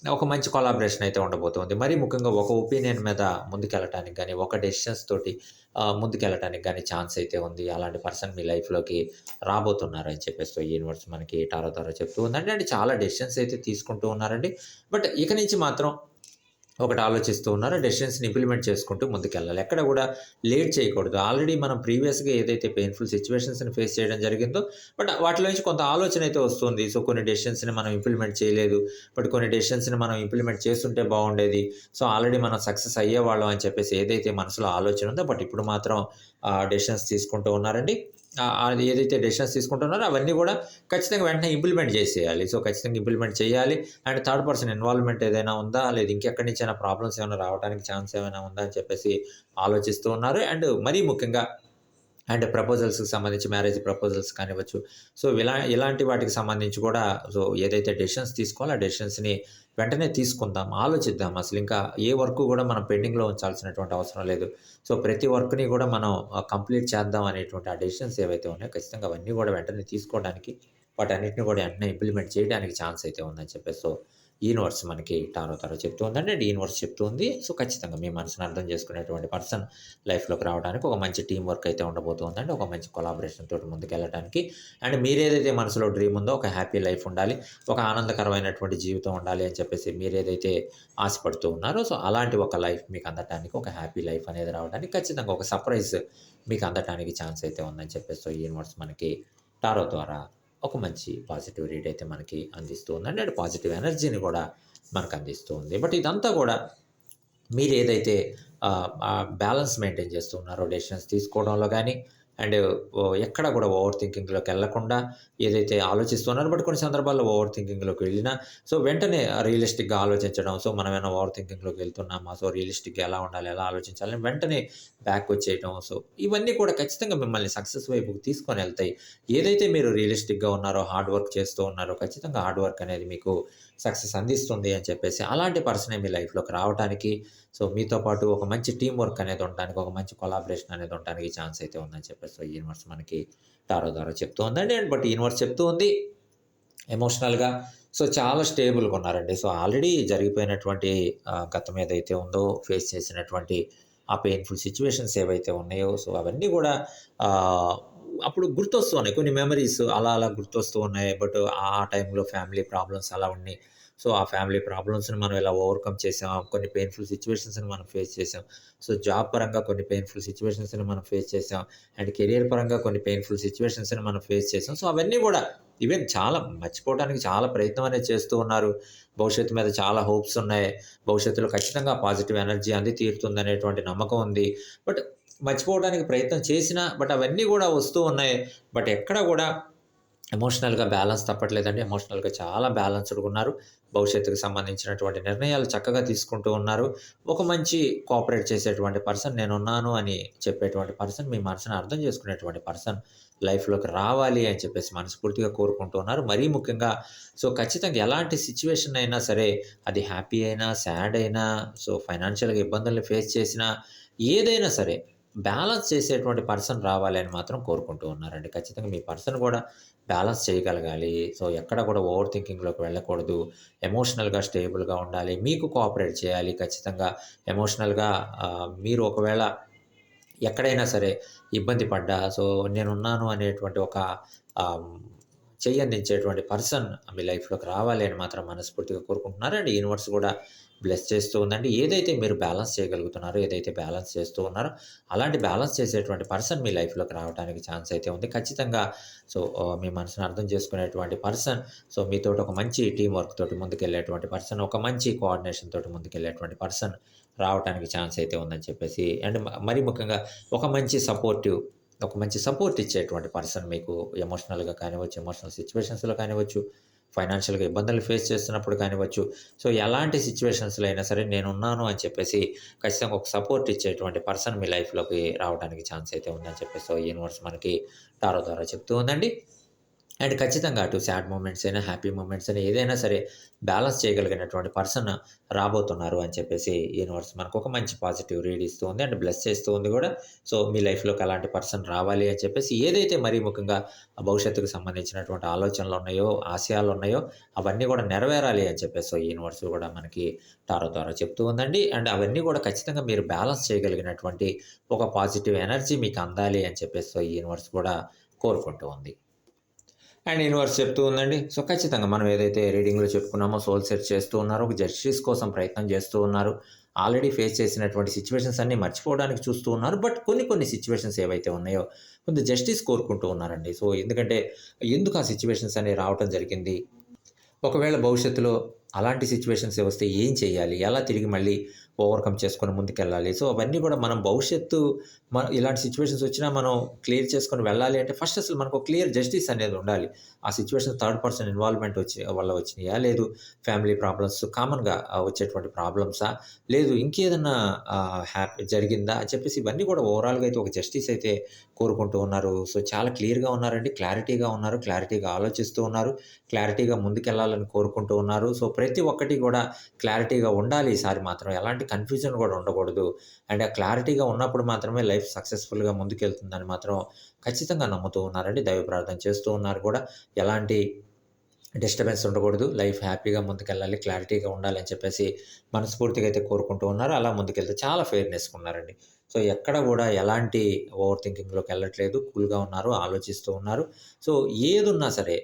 ఒక మంచి కొలాబరేషన్ అయితే ఉండబోతుంది. మరీ ముఖ్యంగా ఒక ఒపీనియన్ మీద ముందుకెళ్ళటానికి గాని, ఒక డెసిషన్స్ తోటి ముందుకెళ్ళటానికి గాని ఛాన్స్ అయితే ఉంది. అలాంటి పర్సన్ మీ లైఫ్‌లోకి రాబోతున్నారని చెప్పేసి ఈ యూనివర్స్ మనకి టారో ద్వారా చెప్తూ ఉందండి. అండ్ చాలా డెసిషన్స్ అయితే తీసుకుంటూ ఉన్నారండి. బట్ ఇక నుంచి మాత్రం ఒకటి ఆలోచిస్తూ ఉన్నారు. డెసిషన్స్‌ని ఇంప్లిమెంట్ చేసుకుంటూ ముందుకెళ్ళాలి. ఎక్కడ కూడా లేట్ చేయకూడదు. ఆల్రెడీ మనం ప్రీవియస్‌గా ఏదైతే పెయిన్‌ఫుల్ సిట్యుయేషన్స్‌ని ఫేస్ చేయడం జరిగిందో, బట్ వాటిలో నుంచి కొంత ఆలోచన అయితే వస్తుంది. సో, కొన్ని డెసిషన్స్‌ని మనం ఇంప్లిమెంట్ చేయలేదు. బట్ కొన్ని డెసిషన్స్‌ని మనం ఇంప్లిమెంట్ చేస్తుంటే బాగుండేది. సో, ఆల్రెడీ మనం సక్సెస్ అయ్యేవాళ్ళం అని చెప్పేసి ఏదైతే మనసులో ఆలోచన ఉందో, బట్ ఇప్పుడు మాత్రం డెసిషన్స్ తీసుకుంటూ ఉన్నారండి. అది ఏదైతే డెసిషన్స్ తీసుకుంటున్నారో అవన్నీ కూడా ఖచ్చితంగా వెంటనే ఇంప్లిమెంట్ చేసేయాలి. సో, ఖచ్చితంగా ఇంప్లిమెంట్ చేయాలి. అండ్ థర్డ్ పర్సన్ ఇన్వాల్వ్‌మెంట్ ఏదైనా ఉందా? లేదా ఇంకెక్కడి నుంచైనా ప్రాబ్లమ్స్ ఏమైనా రావడానికి ఛాన్స్ ఏమైనా ఉందా? అని చెప్పేసి ఆలోచిస్తూ ఉన్నారు. అండ్ మరీ ముఖ్యంగా అండ్ ప్రపోజల్స్‌కి సంబంధించి మ్యారేజ్ ప్రపోజల్స్ కానివ్వచ్చు. సో, ఇలాంటి వాటికి సంబంధించి కూడా సో, ఏదైతే డెసిషన్స్ తీసుకోవాలో ఆ డెసిషన్స్‌ని వెంటనే తీసుకుందాం. ఆలోచిద్దాం. అసలింకా ఏ వర్క్ కూడా మనం పెండింగ్‌లో ఉంచాల్సినటువంటి అవసరం లేదు. సో, ప్రతి వర్క్‌ని కూడా మనం కంప్లీట్ చేద్దాం అనేటువంటి ఆ డెసిషన్స్ ఏవైతే ఉన్నాయో ఖచ్చితంగా అవన్నీ కూడా వెంటనే తీసుకోవడానికి, వాటన్నిటిని కూడా వెంటనే ఇంప్లిమెంట్ చేయడానికి ఛాన్స్ అయితే ఉందని చెప్పేసి సో, యూనివర్స్ మనకి టారో చెప్తూ ఉందండి. అండ్ యూనివర్స్ చెప్తూ ఉంది. సో, ఖచ్చితంగా మీ మనసుని అర్థం చేసుకునేటువంటి పర్సన్ లైఫ్‌లోకి రావడానికి ఒక మంచి టీమ్ వర్క్ అయితే ఉండబోతుందండి. ఒక మంచి కొలాబరేషన్ తోటి ముందుకెళ్ళడానికి. అండ్ మీరేదైతే మనసులో డ్రీమ్ ఉందో ఒక హ్యాపీ లైఫ్ ఉండాలి. ఒక ఆనందకరమైనటువంటి జీవితం ఉండాలి అని చెప్పేసి మీరేదైతే ఆశపడుతూ ఉన్నారో సో, అలాంటి ఒక లైఫ్ మీకు అందటానికి ఒక హ్యాపీ లైఫ్ అనేది రావడానికి ఖచ్చితంగా ఒక సర్ప్రైజ్ మీకు అందటానికి ఛాన్స్ అయితే ఉందని చెప్పేసి సో, యూనివర్స్ మనకి టారో ద్వారా ఒక మంచి పాజిటివ్ రీడ్ అయితే మనకి అందిస్తూ ఉందండి. అండ్ పాజిటివ్ ఎనర్జీని కూడా మనకు అందిస్తూ ఉంది. బట్ ఇదంతా కూడా మీరేదైతే బ్యాలెన్స్ మెయింటైన్ చేస్తూ ఉన్నారో డెసిషన్స్ తీసుకోవడంలో గానీ, అండ్ ఎక్కడ కూడా ఓవర్ థింకింగ్‌లోకెళ్ళకుండా ఏదైతే ఆలోచిస్తున్నారో బట్ కొన్ని సందర్భాల్లో ఓవర్ థింకింగ్‌లోకి వెళ్ళినా, సో, వెంటనే రియలిస్టిక్‌గా ఆలోచించడం. సో, మనమేమైనా ఓవర్ థింకింగ్‌లోకి వెళ్తున్నామా? సో, రియలిస్టిక్‌గా ఎలా ఉండాలి? ఎలా ఆలోచించాలి? అని వెంటనే బ్యాకొచ్చేయటం. సో, ఇవన్నీ కూడా ఖచ్చితంగా మిమ్మల్ని సక్సెస్ వైపుకి తీసుకొనెళ్తాయి. ఏదైతే మీరు రియలిస్టిక్‌గా ఉన్నారో, హార్డ్ వర్క్ చేస్తూ ఉన్నారో, ఖచ్చితంగా హార్డ్ వర్క్ అనేది మీకు సక్సెస్ అందిస్తుంది అని చెప్పేసి, అలాంటి పర్సనే మీ లైఫ్‌లోకి రావటానికి, సో, మీతో పాటు ఒక మంచి టీమ్ వర్క్ అనేది ఉండటానికి, ఒక మంచి కొలాబరేషన్ అనేది ఉండటానికి ఛాన్స్ అయితే ఉందని చెప్పేసి, సో, యూనివర్స్ మనకి టారో ద్వారా చెప్తూ ఉందండి. అండ్ బట్ యూనివర్స్ చెప్తూ ఉంది ఎమోషనల్‌గా సో, చాలా స్టేబుల్‌గా ఉన్నారండి. సో, ఆల్రెడీ జరిగిపోయినటువంటి గతం ఏదైతే ఉందో, ఫేస్ చేసినటువంటి ఆ పెయిన్‌ఫుల్ సిట్యుయేషన్స్ ఏవైతే ఉన్నాయో, సో, అవన్నీ గూడా ఆహ్, అప్పుడు గుర్తొస్తూ ఉన్నాయి. కొన్ని మెమోరీస్ అలా అలా గుర్తొస్తూ ఉన్నాయి. బట్ ఆ టైంలో ఫ్యామిలీ ప్రాబ్లమ్స్ అలా ఉన్నాయి. సో, ఆ ఫ్యామిలీ ప్రాబ్లమ్స్‌ని మనం ఇలా ఓవర్‌కమ్ చేసాం. కొన్ని పెయిన్‌ఫుల్ సిట్యుయేషన్స్‌ని మనం ఫేస్ చేసాం. సో, జాబ్ పరంగా కొన్ని పెయిన్‌ఫుల్ సిట్యుయేషన్స్‌ని మనం ఫేస్ చేసాం. అండ్ కెరియర్ పరంగా కొన్ని పెయిన్‌ఫుల్ సిట్యుయేషన్స్‌ని మనం ఫేస్ చేసాం. సో, అవన్నీ గూడా ఈవెన్ చాలా మర్చిపోవడానికి చాలా ప్రయత్నం అనేది చేస్తూ ఉన్నారు. భవిష్యత్తు మీద చాలా హోప్స్ ఉన్నాయి. భవిష్యత్తులో ఖచ్చితంగా పాజిటివ్ ఎనర్జీ అంది తీరుతుందనేటువంటి నమ్మకం ఉంది. బట్ మర్చిపోవడానికి ప్రయత్నం చేసినా బట్ అవన్నీ గూడా వస్తూ ఉన్నాయి. బట్ ఎక్కడ గూడా ఎమోషనల్‌గా బ్యాలెన్స్ తప్పట్లేదండి. ఎమోషనల్‌గా చాలా బ్యాలెన్స్‌డ్‌గా ఉన్నారు. భవిష్యత్తుకు సంబంధించినటువంటి నిర్ణయాలు చక్కగా తీసుకుంటూ ఉన్నారు. ఒక మంచి కోఆపరేట్ చేసేటువంటి పర్సన్ నేనున్నాను అని చెప్పేటువంటి పర్సన్, మీ మనసుని అర్థం చేసుకునేటువంటి పర్సన్ లైఫ్‌లోకి రావాలి అని చెప్పేసి మనస్ఫూర్తిగా కోరుకుంటూ ఉన్నారు. మరీ ముఖ్యంగా సో, ఖచ్చితంగా ఎలాంటి సిట్యుయేషన్ అయినా సరే, అది హ్యాపీ అయినా, సాడ్ అయినా, సో, ఫైనాన్షియల్‌గా ఇబ్బందుల్ని ఫేస్ చేసినా, ఏదైనా సరే బ్యాలెన్స్ చేసేటువంటి పర్సన్ రావాలి అని మాత్రం కోరుకుంటూ ఉన్నారండి. ఖచ్చితంగా మీ పర్సన్ గూడా బ్యాలెన్స్ చేయగలగాలి. సో, ఎక్కడ కూడా ఓవర్ థింకింగ్‌లోకి వెళ్ళకూడదు. ఎమోషనల్‌గా స్టేబుల్‌గా ఉండాలి. మీకు కోఆపరేట్ చేయాలి ఖచ్చితంగా. ఎమోషనల్‌గా మీరు ఒకవేళ ఎక్కడైనా సరే ఇబ్బంది పడ్డా, సో, నేనున్నాను అనేటువంటి ఒక ఆహ్, చెయ్యందించేటువంటి పర్సన్ మీ లైఫ్‌లోకి రావాలి అని మాత్రం మనస్ఫూర్తిగా కోరుకుంటున్నారు. అండ్ యూనివర్స్ గూడా బ్లెస్ చేస్తూ ఉందండి. ఏదైతే మీరు బ్యాలెన్స్ చేయగలుగుతున్నారో, ఏదైతే బ్యాలెన్స్ చేస్తూ ఉన్నారో, అలాంటి బ్యాలెన్స్ చేసేటువంటి పర్సన్ మీ లైఫ్‌లోకి రావడానికి ఛాన్స్ అయితే ఉంది. ఖచ్చితంగా సో, మీ మనసుని అర్థం చేసుకునేటువంటి పర్సన్, సో, మీతోటి ఒక మంచి టీమ్ వర్క్ తోటి ముందుకెళ్ళేటువంటి పర్సన్, ఒక మంచి కోఆర్డినేషన్ తోటి ముందుకెళ్ళేటువంటి పర్సన్ రావటానికి ఛాన్స్ అయితే ఉందని చెప్పేసి అండ్ మరీ ముఖ్యంగా ఒక మంచి సపోర్టివ్ ఒక మంచి సపోర్ట్ ఇచ్చేటువంటి పర్సన్ మీకు ఎమోషనల్‌గా కానివ్వచ్చు, ఎమోషనల్ సిట్యుయేషన్స్‌లో కానివ్వచ్చు, ఫైనాన్షియల్‌గా ఇబ్బందులు ఫేస్ చేస్తున్నప్పుడు కానివ్వచ్చు. సో, ఎలాంటి సిట్యుయేషన్స్‌లో అయినా సరే నేనున్నాను అని చెప్పేసి ఖచ్చితంగా ఒక సపోర్ట్ ఇచ్చేటువంటి పర్సన్ మీ లైఫ్‌లోకి రావడానికి ఛాన్స్ అయితే ఉందని చెప్పేసి సో, యూనివర్స్ మనకి టారో ద్వారా చెప్తూ ఉందండి. అండ్ ఖచ్చితంగా అటు సాడ్ మూమెంట్స్ అయినా, హ్యాపీ మూమెంట్స్ అయినా ఏదైనా సరే బ్యాలెన్స్ చేయగలిగినటువంటి పర్సన్ రాబోతున్నారు అని చెప్పేసి యూనివర్స్ మనకొక మంచి పాజిటివ్ రీడ్ ఇస్తూ ఉంది. అండ్ బ్లెస్ చేస్తూ ఉంది గూడా. సో, మీ లైఫ్‌లోకి అలాంటి పర్సన్ రావాలి అని చెప్పేసి ఏదైతే మరీ ముఖ్యంగా భవిష్యత్తుకు సంబంధించినటువంటి ఆలోచనలున్నాయో, ఆశయాలున్నాయో అవన్నీ గూడా నెరవేరాలి అని చెప్పేసి సో, యూనివర్స్ గూడా మనకి టారో ద్వారా చెప్తూ ఉందండి. అండ్ అవన్నీ గూడా ఖచ్చితంగా మీరు బ్యాలెన్స్ చేయగలిగినటువంటి ఒక పాజిటివ్ ఎనర్జీ మీకు అందాలి అని చెప్పేసి సో, యూనివర్స్ గూడా కోరుకుంటూ ఉంది. అండ్ యూనివర్స్ చెప్తూ ఉందండి. సో, ఖచ్చితంగా మనం ఏదైతే రీడింగ్‌లో చెప్పుకున్నామో సోల్ సెర్చ్ చేస్తూ ఉన్నారు. ఒక జస్టిస్ కోసం ప్రయత్నం చేస్తూ ఉన్నారు. ఆల్రెడీ ఫేస్ చేసినటువంటి సిట్యుయేషన్స్ అన్నీ మర్చిపోవడానికి చూస్తూ ఉన్నారు. బట్ కొన్ని సిట్యుయేషన్స్ ఏవైతే ఉన్నాయో కొంత జస్టిస్ కోరుకుంటూ ఉన్నారండి. సో, ఎందుకంటే ఎందుకు ఆ సిట్యుయేషన్స్ అనేవి రావటం జరిగింది? ఒకవేళ భవిష్యత్తులో అలాంటి సిట్యుయేషన్సే వస్తే ఏం చేయాలి? ఎలా తిరిగి మళ్ళీ ఓవర్‌కమ్ చేసుకొని ముందుకెళ్ళాలి? సో, అవన్నీ కూడా మనం భవిష్యత్తు ఇలాంటి సిట్యుయేషన్స్ వచ్చినా మనం క్లియర్ చేసుకొని వెళ్ళాలి అంటే ఫస్ట్ అసలు మనకు క్లియర్ జస్టిస్ అనేది ఉండాలి. ఆ సిట్యుయేషన్ థర్డ్ పర్సన్ ఇన్వాల్వ్‌మెంట్ వల్ల వచ్చినాయా? లేదు ఫ్యామిలీ ప్రాబ్లమ్స్ కామన్‌గా వచ్చేటువంటి ప్రాబ్లమ్సా? లేదు ఇంకేదన్నా జరిగిందా? అని చెప్పేసి ఇవన్నీ కూడా ఓవరాల్‌గా అయితే ఒక జస్టిస్ అయితే కోరుకుంటూ ఉన్నారు. సో, చాలా క్లియర్‌గా ఉన్నారండి. క్లారిటీగా ఉన్నారు. క్లారిటీగా ఆలోచిస్తూ ఉన్నారు. క్లారిటీగా ముందుకెళ్ళాలని కోరుకుంటూ ఉన్నారు. సో, ప్రతి ఒక్కటి కూడా క్లారిటీగా ఉండాలి ఈసారి మాత్రం. ఎలాంటి కన్‌ఫ్యూజన్ కూడా ఉండకూడదు. అండ్ ఆ క్లారిటీగా ఉన్నప్పుడు మాత్రమే లైఫ్ సక్సెస్‌ఫుల్‌గా ముందుకెళ్తుందని మాత్రం ఖచ్చితంగా నమ్ముతూ ఉన్నారండి. దైవ ప్రార్థన చేస్తూ ఉన్నారు కూడా. ఎలాంటి డిస్టర్బెన్స్ ఉండకూడదు. లైఫ్ హ్యాపీగా ముందుకెళ్ళాలి. క్లారిటీగా ఉండాలని చెప్పేసి మనస్ఫూర్తిగా అయితే కోరుకుంటూ ఉన్నారు. అలా ముందుకెళ్తే చాలా ఫెయిర్‌నెస్‌గా ఉన్నారండి. సో, ఎక్కడ గూడా ఎలాంటి ఓవర్ థింకింగ్‌లోకెళ్ళట్లేదు. కూల్‌గా ఉన్నారు. ఆలోచిస్తూ ఉన్నారు. సో, ఏదున్నా సరే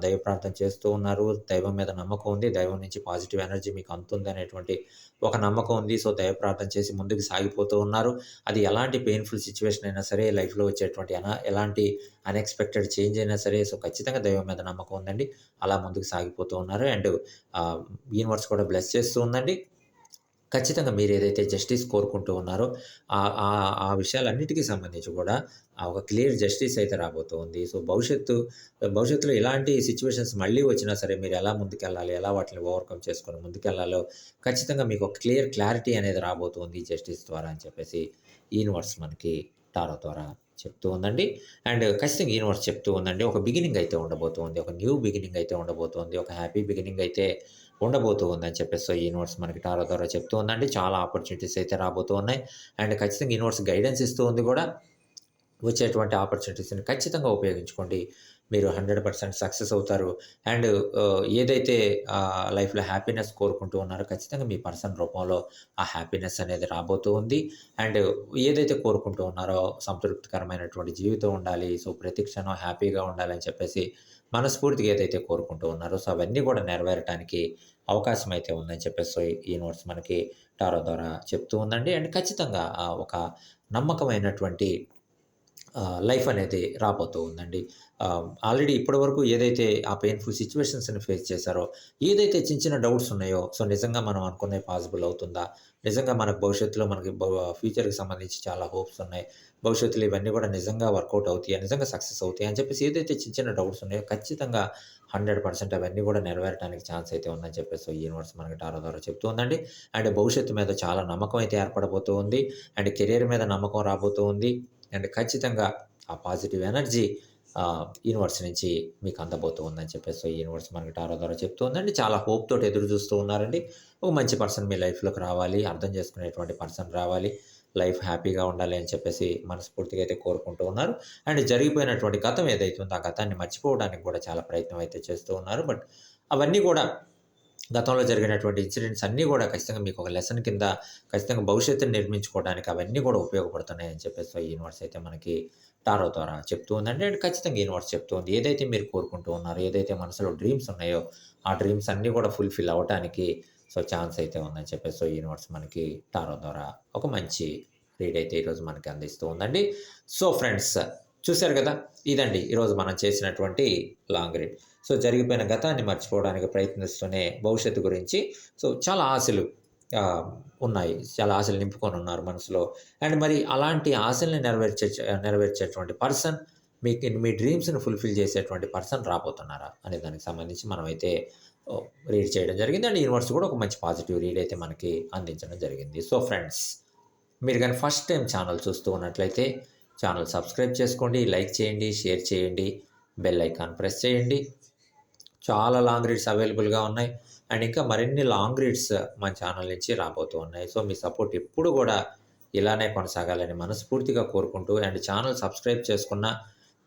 దైవ ప్రార్థన చేస్తూ ఉన్నారు. దైవం మీద నమ్మకం ఉంది. దైవం నుంచి పాజిటివ్ ఎనర్జీ మీకు అందుతుందనేటువంటి ఒక నమ్మకం ఉంది. సో, దైవ ప్రార్థన చేసి ముందుకు సాగిపోతూ ఉన్నారు. అది ఎలాంటి పెయిన్‌ఫుల్ సిట్యుయేషన్ అయినా సరే, లైఫ్‌లో వచ్చేటువంటి ఎలాంటి అన్‌ఎక్స్‌పెక్టెడ్ చేంజ్ అయినా సరే, సో, ఖచ్చితంగా దైవం మీద నమ్మకం ఉందండి. అలా ముందుకు సాగిపోతూ ఉన్నారు. అండ్ యూనివర్స్ కూడా బ్లెస్ చేస్తూ ఉందండి. ఖచ్చితంగా మీరేదైతే జస్టిస్ కోరుకుంటూ ఉన్నారో ఆ విషయాలన్నిటికి సంబంధించి కూడా ఒక క్లియర్ జస్టిస్ అయితే రాబోతూ ఉంది. సో, భవిష్యత్తులో ఇలాంటి సిట్యుయేషన్స్ మళ్ళీ వచ్చినా సరే మీరు ఎలా ముందుకెళ్ళాలి? ఎలా వాటిని ఓవర్‌కమ్ చేసుకొని ముందుకెళ్ళాలో ఖచ్చితంగా మీకు ఒక క్లారిటీ అనేది రాబోతుంది ఈ జస్టిస్ ద్వారా అని చెప్పేసి యూనివర్స్ మనకి టారో ద్వారా చెప్తూ ఉందండి. అండ్ ఖచ్చితంగా యూనివర్స్ చెప్తూ ఉందండి. ఒక బిగినింగ్ అయితే ఉండబోతుంది. ఒక న్యూ బిగినింగ్ అయితే ఉండబోతుంది. ఒక హ్యాపీ బిగినింగ్ అయితే ఉండబోతూ ఉందని చెప్పేసి యూనివర్స్ మనకి టారో ద్వారా చెప్తూ ఉందండి. చాలా ఆపర్చునిటీస్ అయితే రాబోతూ ఉన్నాయి. అండ్ ఖచ్చితంగా యూనివర్స్ గైడెన్స్ ఇస్తూ ఉంది గూడా. వచ్చేటువంటి ఆపర్చునిటీస్‌ని ఖచ్చితంగా ఉపయోగించుకోండి. మీరు 100% సక్సెస్ అవుతారు. అండ్ ఏదైతే లైఫ్‌లో హ్యాపీనెస్ కోరుకుంటూ ఉన్నారో ఖచ్చితంగా మీ పర్సన్ రూపంలో ఆ హ్యాపీనెస్ అనేది రాబోతూ ఉంది. అండ్ ఏదైతే కోరుకుంటూ ఉన్నారో సంతృప్తికరమైనటువంటి జీవితం ఉండాలి. సో, ప్రతి క్షణం హ్యాపీగా ఉండాలని చెప్పేసి మనస్ఫూర్తిగా ఏదైతే కోరుకుంటూ ఉన్నారో సో, అవన్నీ కూడా నెరవేరటానికి అవకాశం అయితే ఉందని చెప్పేసి యూనివర్స్ మనకి టారో ద్వారా చెప్తూ ఉందండి. అండ్ ఖచ్చితంగా ఒక నమ్మకమైనటువంటి లైఫ్ అనేది రాబోతూ ఉందండి. ఆల్రెడీ ఇప్పటివరకు ఏదైతే ఆ పెయిన్‌ఫుల్ సిట్యుయేషన్స్‌ని ఫేస్ చేశారో, ఏదైతే చిన్న డౌట్స్ ఉన్నాయో, సో, నిజంగా మనం అనుకున్నయి పాసిబుల్ అవుతుందా? నిజంగా మనకు భవిష్యత్తులో మనకి ఫ్యూచర్‌కి సంబంధించి చాలా హోప్స్ ఉన్నాయి. భవిష్యత్తులో ఇవన్నీ కూడా నిజంగా వర్కౌట్ అవుతాయా? నిజంగా సక్సెస్ అవుతాయా? అని చెప్పేసి ఏదైతే చిన్న డౌట్స్ ఉన్నాయో ఖచ్చితంగా 100% అవన్నీ కూడా నెరవేరడానికి ఛాన్స్ అయితే ఉందని చెప్పేసి యూనివర్స్ మనకి టారో ద్వారా చెప్తూ ఉందండి. అండ్ భవిష్యత్తు మీద చాలా నమ్మకం అయితే ఏర్పడబోతూ ఉంది. అండ్ కెరియర్ మీద నమ్మకం రాబోతూ ఉంది. అండ్ ఖచ్చితంగా ఆ పాజిటివ్ ఎనర్జీ యూనివర్స్ నుంచి మీకు అందబోతూ ఉందని చెప్పేసి యూనివర్స్ మనకి టారో ద్వారా చెప్తూ ఉందండి. చాలా హోప్ తోటి ఎదురు చూస్తూ ఉన్నారండి. ఒక మంచి పర్సన్ మీ లైఫ్‌లోకి రావాలి. అర్థం చేసుకునేటువంటి పర్సన్ రావాలి. లైఫ్ హ్యాపీగా ఉండాలి అని చెప్పేసి మనస్ఫూర్తిగా అయితే కోరుకుంటూ ఉన్నారు. అండ్ జరిగిపోయినటువంటి గతం ఏదైతే ఉందో, ఆ గతాన్ని మర్చిపోవడానికి కూడా చాలా ప్రయత్నం అయితే చేస్తూ ఉన్నారు. బట్ అవన్నీ కూడా గతంలో జరిగినటువంటి ఇన్సిడెంట్స్ అన్నీ గూడా ఖచ్చితంగా మీకు ఒక లెసన్ కింద ఖచ్చితంగా భవిష్యత్తుని నిర్మించుకోవడానికి అవన్నీ గూడా ఉపయోగపడుతున్నాయని చెప్పేసి యూనివర్స్ అయితే మనకి టారో ద్వారా చెప్తూ ఉందండి. అండ్ ఖచ్చితంగా యూనివర్స్ చెప్తూ ఉంది. ఏదైతే మీరు కోరుకుంటూ ఉన్నారో, ఏదైతే మనసులో డ్రీమ్స్ ఉన్నాయో, ఆ డ్రీమ్స్ అన్నీ గూడా ఫుల్‌ఫిల్ అవ్వటానికి సో, ఛాన్స్ అయితే ఉందని చెప్పేసి యూనివర్స్ మనకి టారో ద్వారా ఒక మంచి రీడ్ అయితే ఈరోజు మనకి అందిస్తూ ఉందండి. సో, ఫ్రెండ్స్ చూసారు గదా! ఇదండి ఈరోజు మనం చేసినటువంటి లాంగ్ రీడ్. సో, జరిగిపోయిన గతాన్ని మర్చిపోవడానికి ప్రయత్నిస్తూనే భవిష్యత్తు గురించి సో, చాలా ఆశలు ఉన్నాయి. చాలా ఆశలు నింపుకొనున్నారు మనసులో. అండ్ మరి అలాంటి ఆశల్ని నెరవేర్చేటువంటి పర్సన్ మీ డ్రీమ్స్‌ని ఫుల్‌ఫిల్ చేసేటువంటి పర్సన్ రాబోతున్నారా? అనే దానికి సంబంధించి మనమైతే రీడ్ చేయడం జరిగింది. అండ్ యూనివర్స్ కూడా ఒక మంచి పాజిటివ్ రీడ్ అయితే మనకి అందించడం జరిగింది. సో, ఫ్రెండ్స్ మీరు గాని ఫస్ట్ టైమ్ ఛానల్ చూస్తూ ఉన్నట్లయితే ఛానల్ సబ్స్క్రైబ్ చేసుకోండి, లైక్ చేయండి, షేర్ చేయండి, బెల్ ఐకాన్ ప్రెస్ చేయండి. చాలా లాంగ్ రీడ్స్ అవైలబుల్‌గా ఉన్నాయి. అండ్ ఇంకా మరిన్ని లాంగ్ రీడ్స్ మన ఛానల్ నుంచి రాబోతూ ఉన్నాయి. సో, మీ సపోర్ట్ ఎప్పుడు గూడా ఇలానే కొనసాగాలని మనస్ఫూర్తిగా కోరుకుంటూ అండ్ ఛానల్ సబ్స్క్రైబ్ చేసుకున్న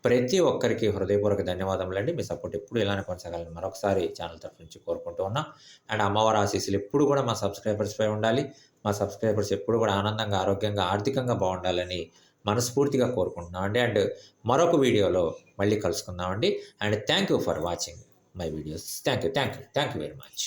ప్రతి ఒక్కరికి హృదయపూర్వక ధన్యవాదములండి. మీ సపోర్ట్ ఎప్పుడు ఇలానే కొనసాగాలని మరొకసారి ఛానల్ తరఫు నుంచి కోరుకుంటూ ఉన్నా. అండ్ అమ్మవారి ఆశీస్సులు ఎప్పుడు గూడా మా సబ్స్క్రైబర్స్‌పై ఉండాలి. మా సబ్స్క్రైబర్స్ ఎప్పుడు గూడా ఆనందంగా, ఆరోగ్యంగా, ఆర్థికంగా బావుండాలని మనస్ఫూర్తిగా కోరుకుంటున్నామండి. అండ్ మరొక వీడియోలో మళ్ళీ కలుసుకుందామండి. And thank you for watching my videos. Thank you very much.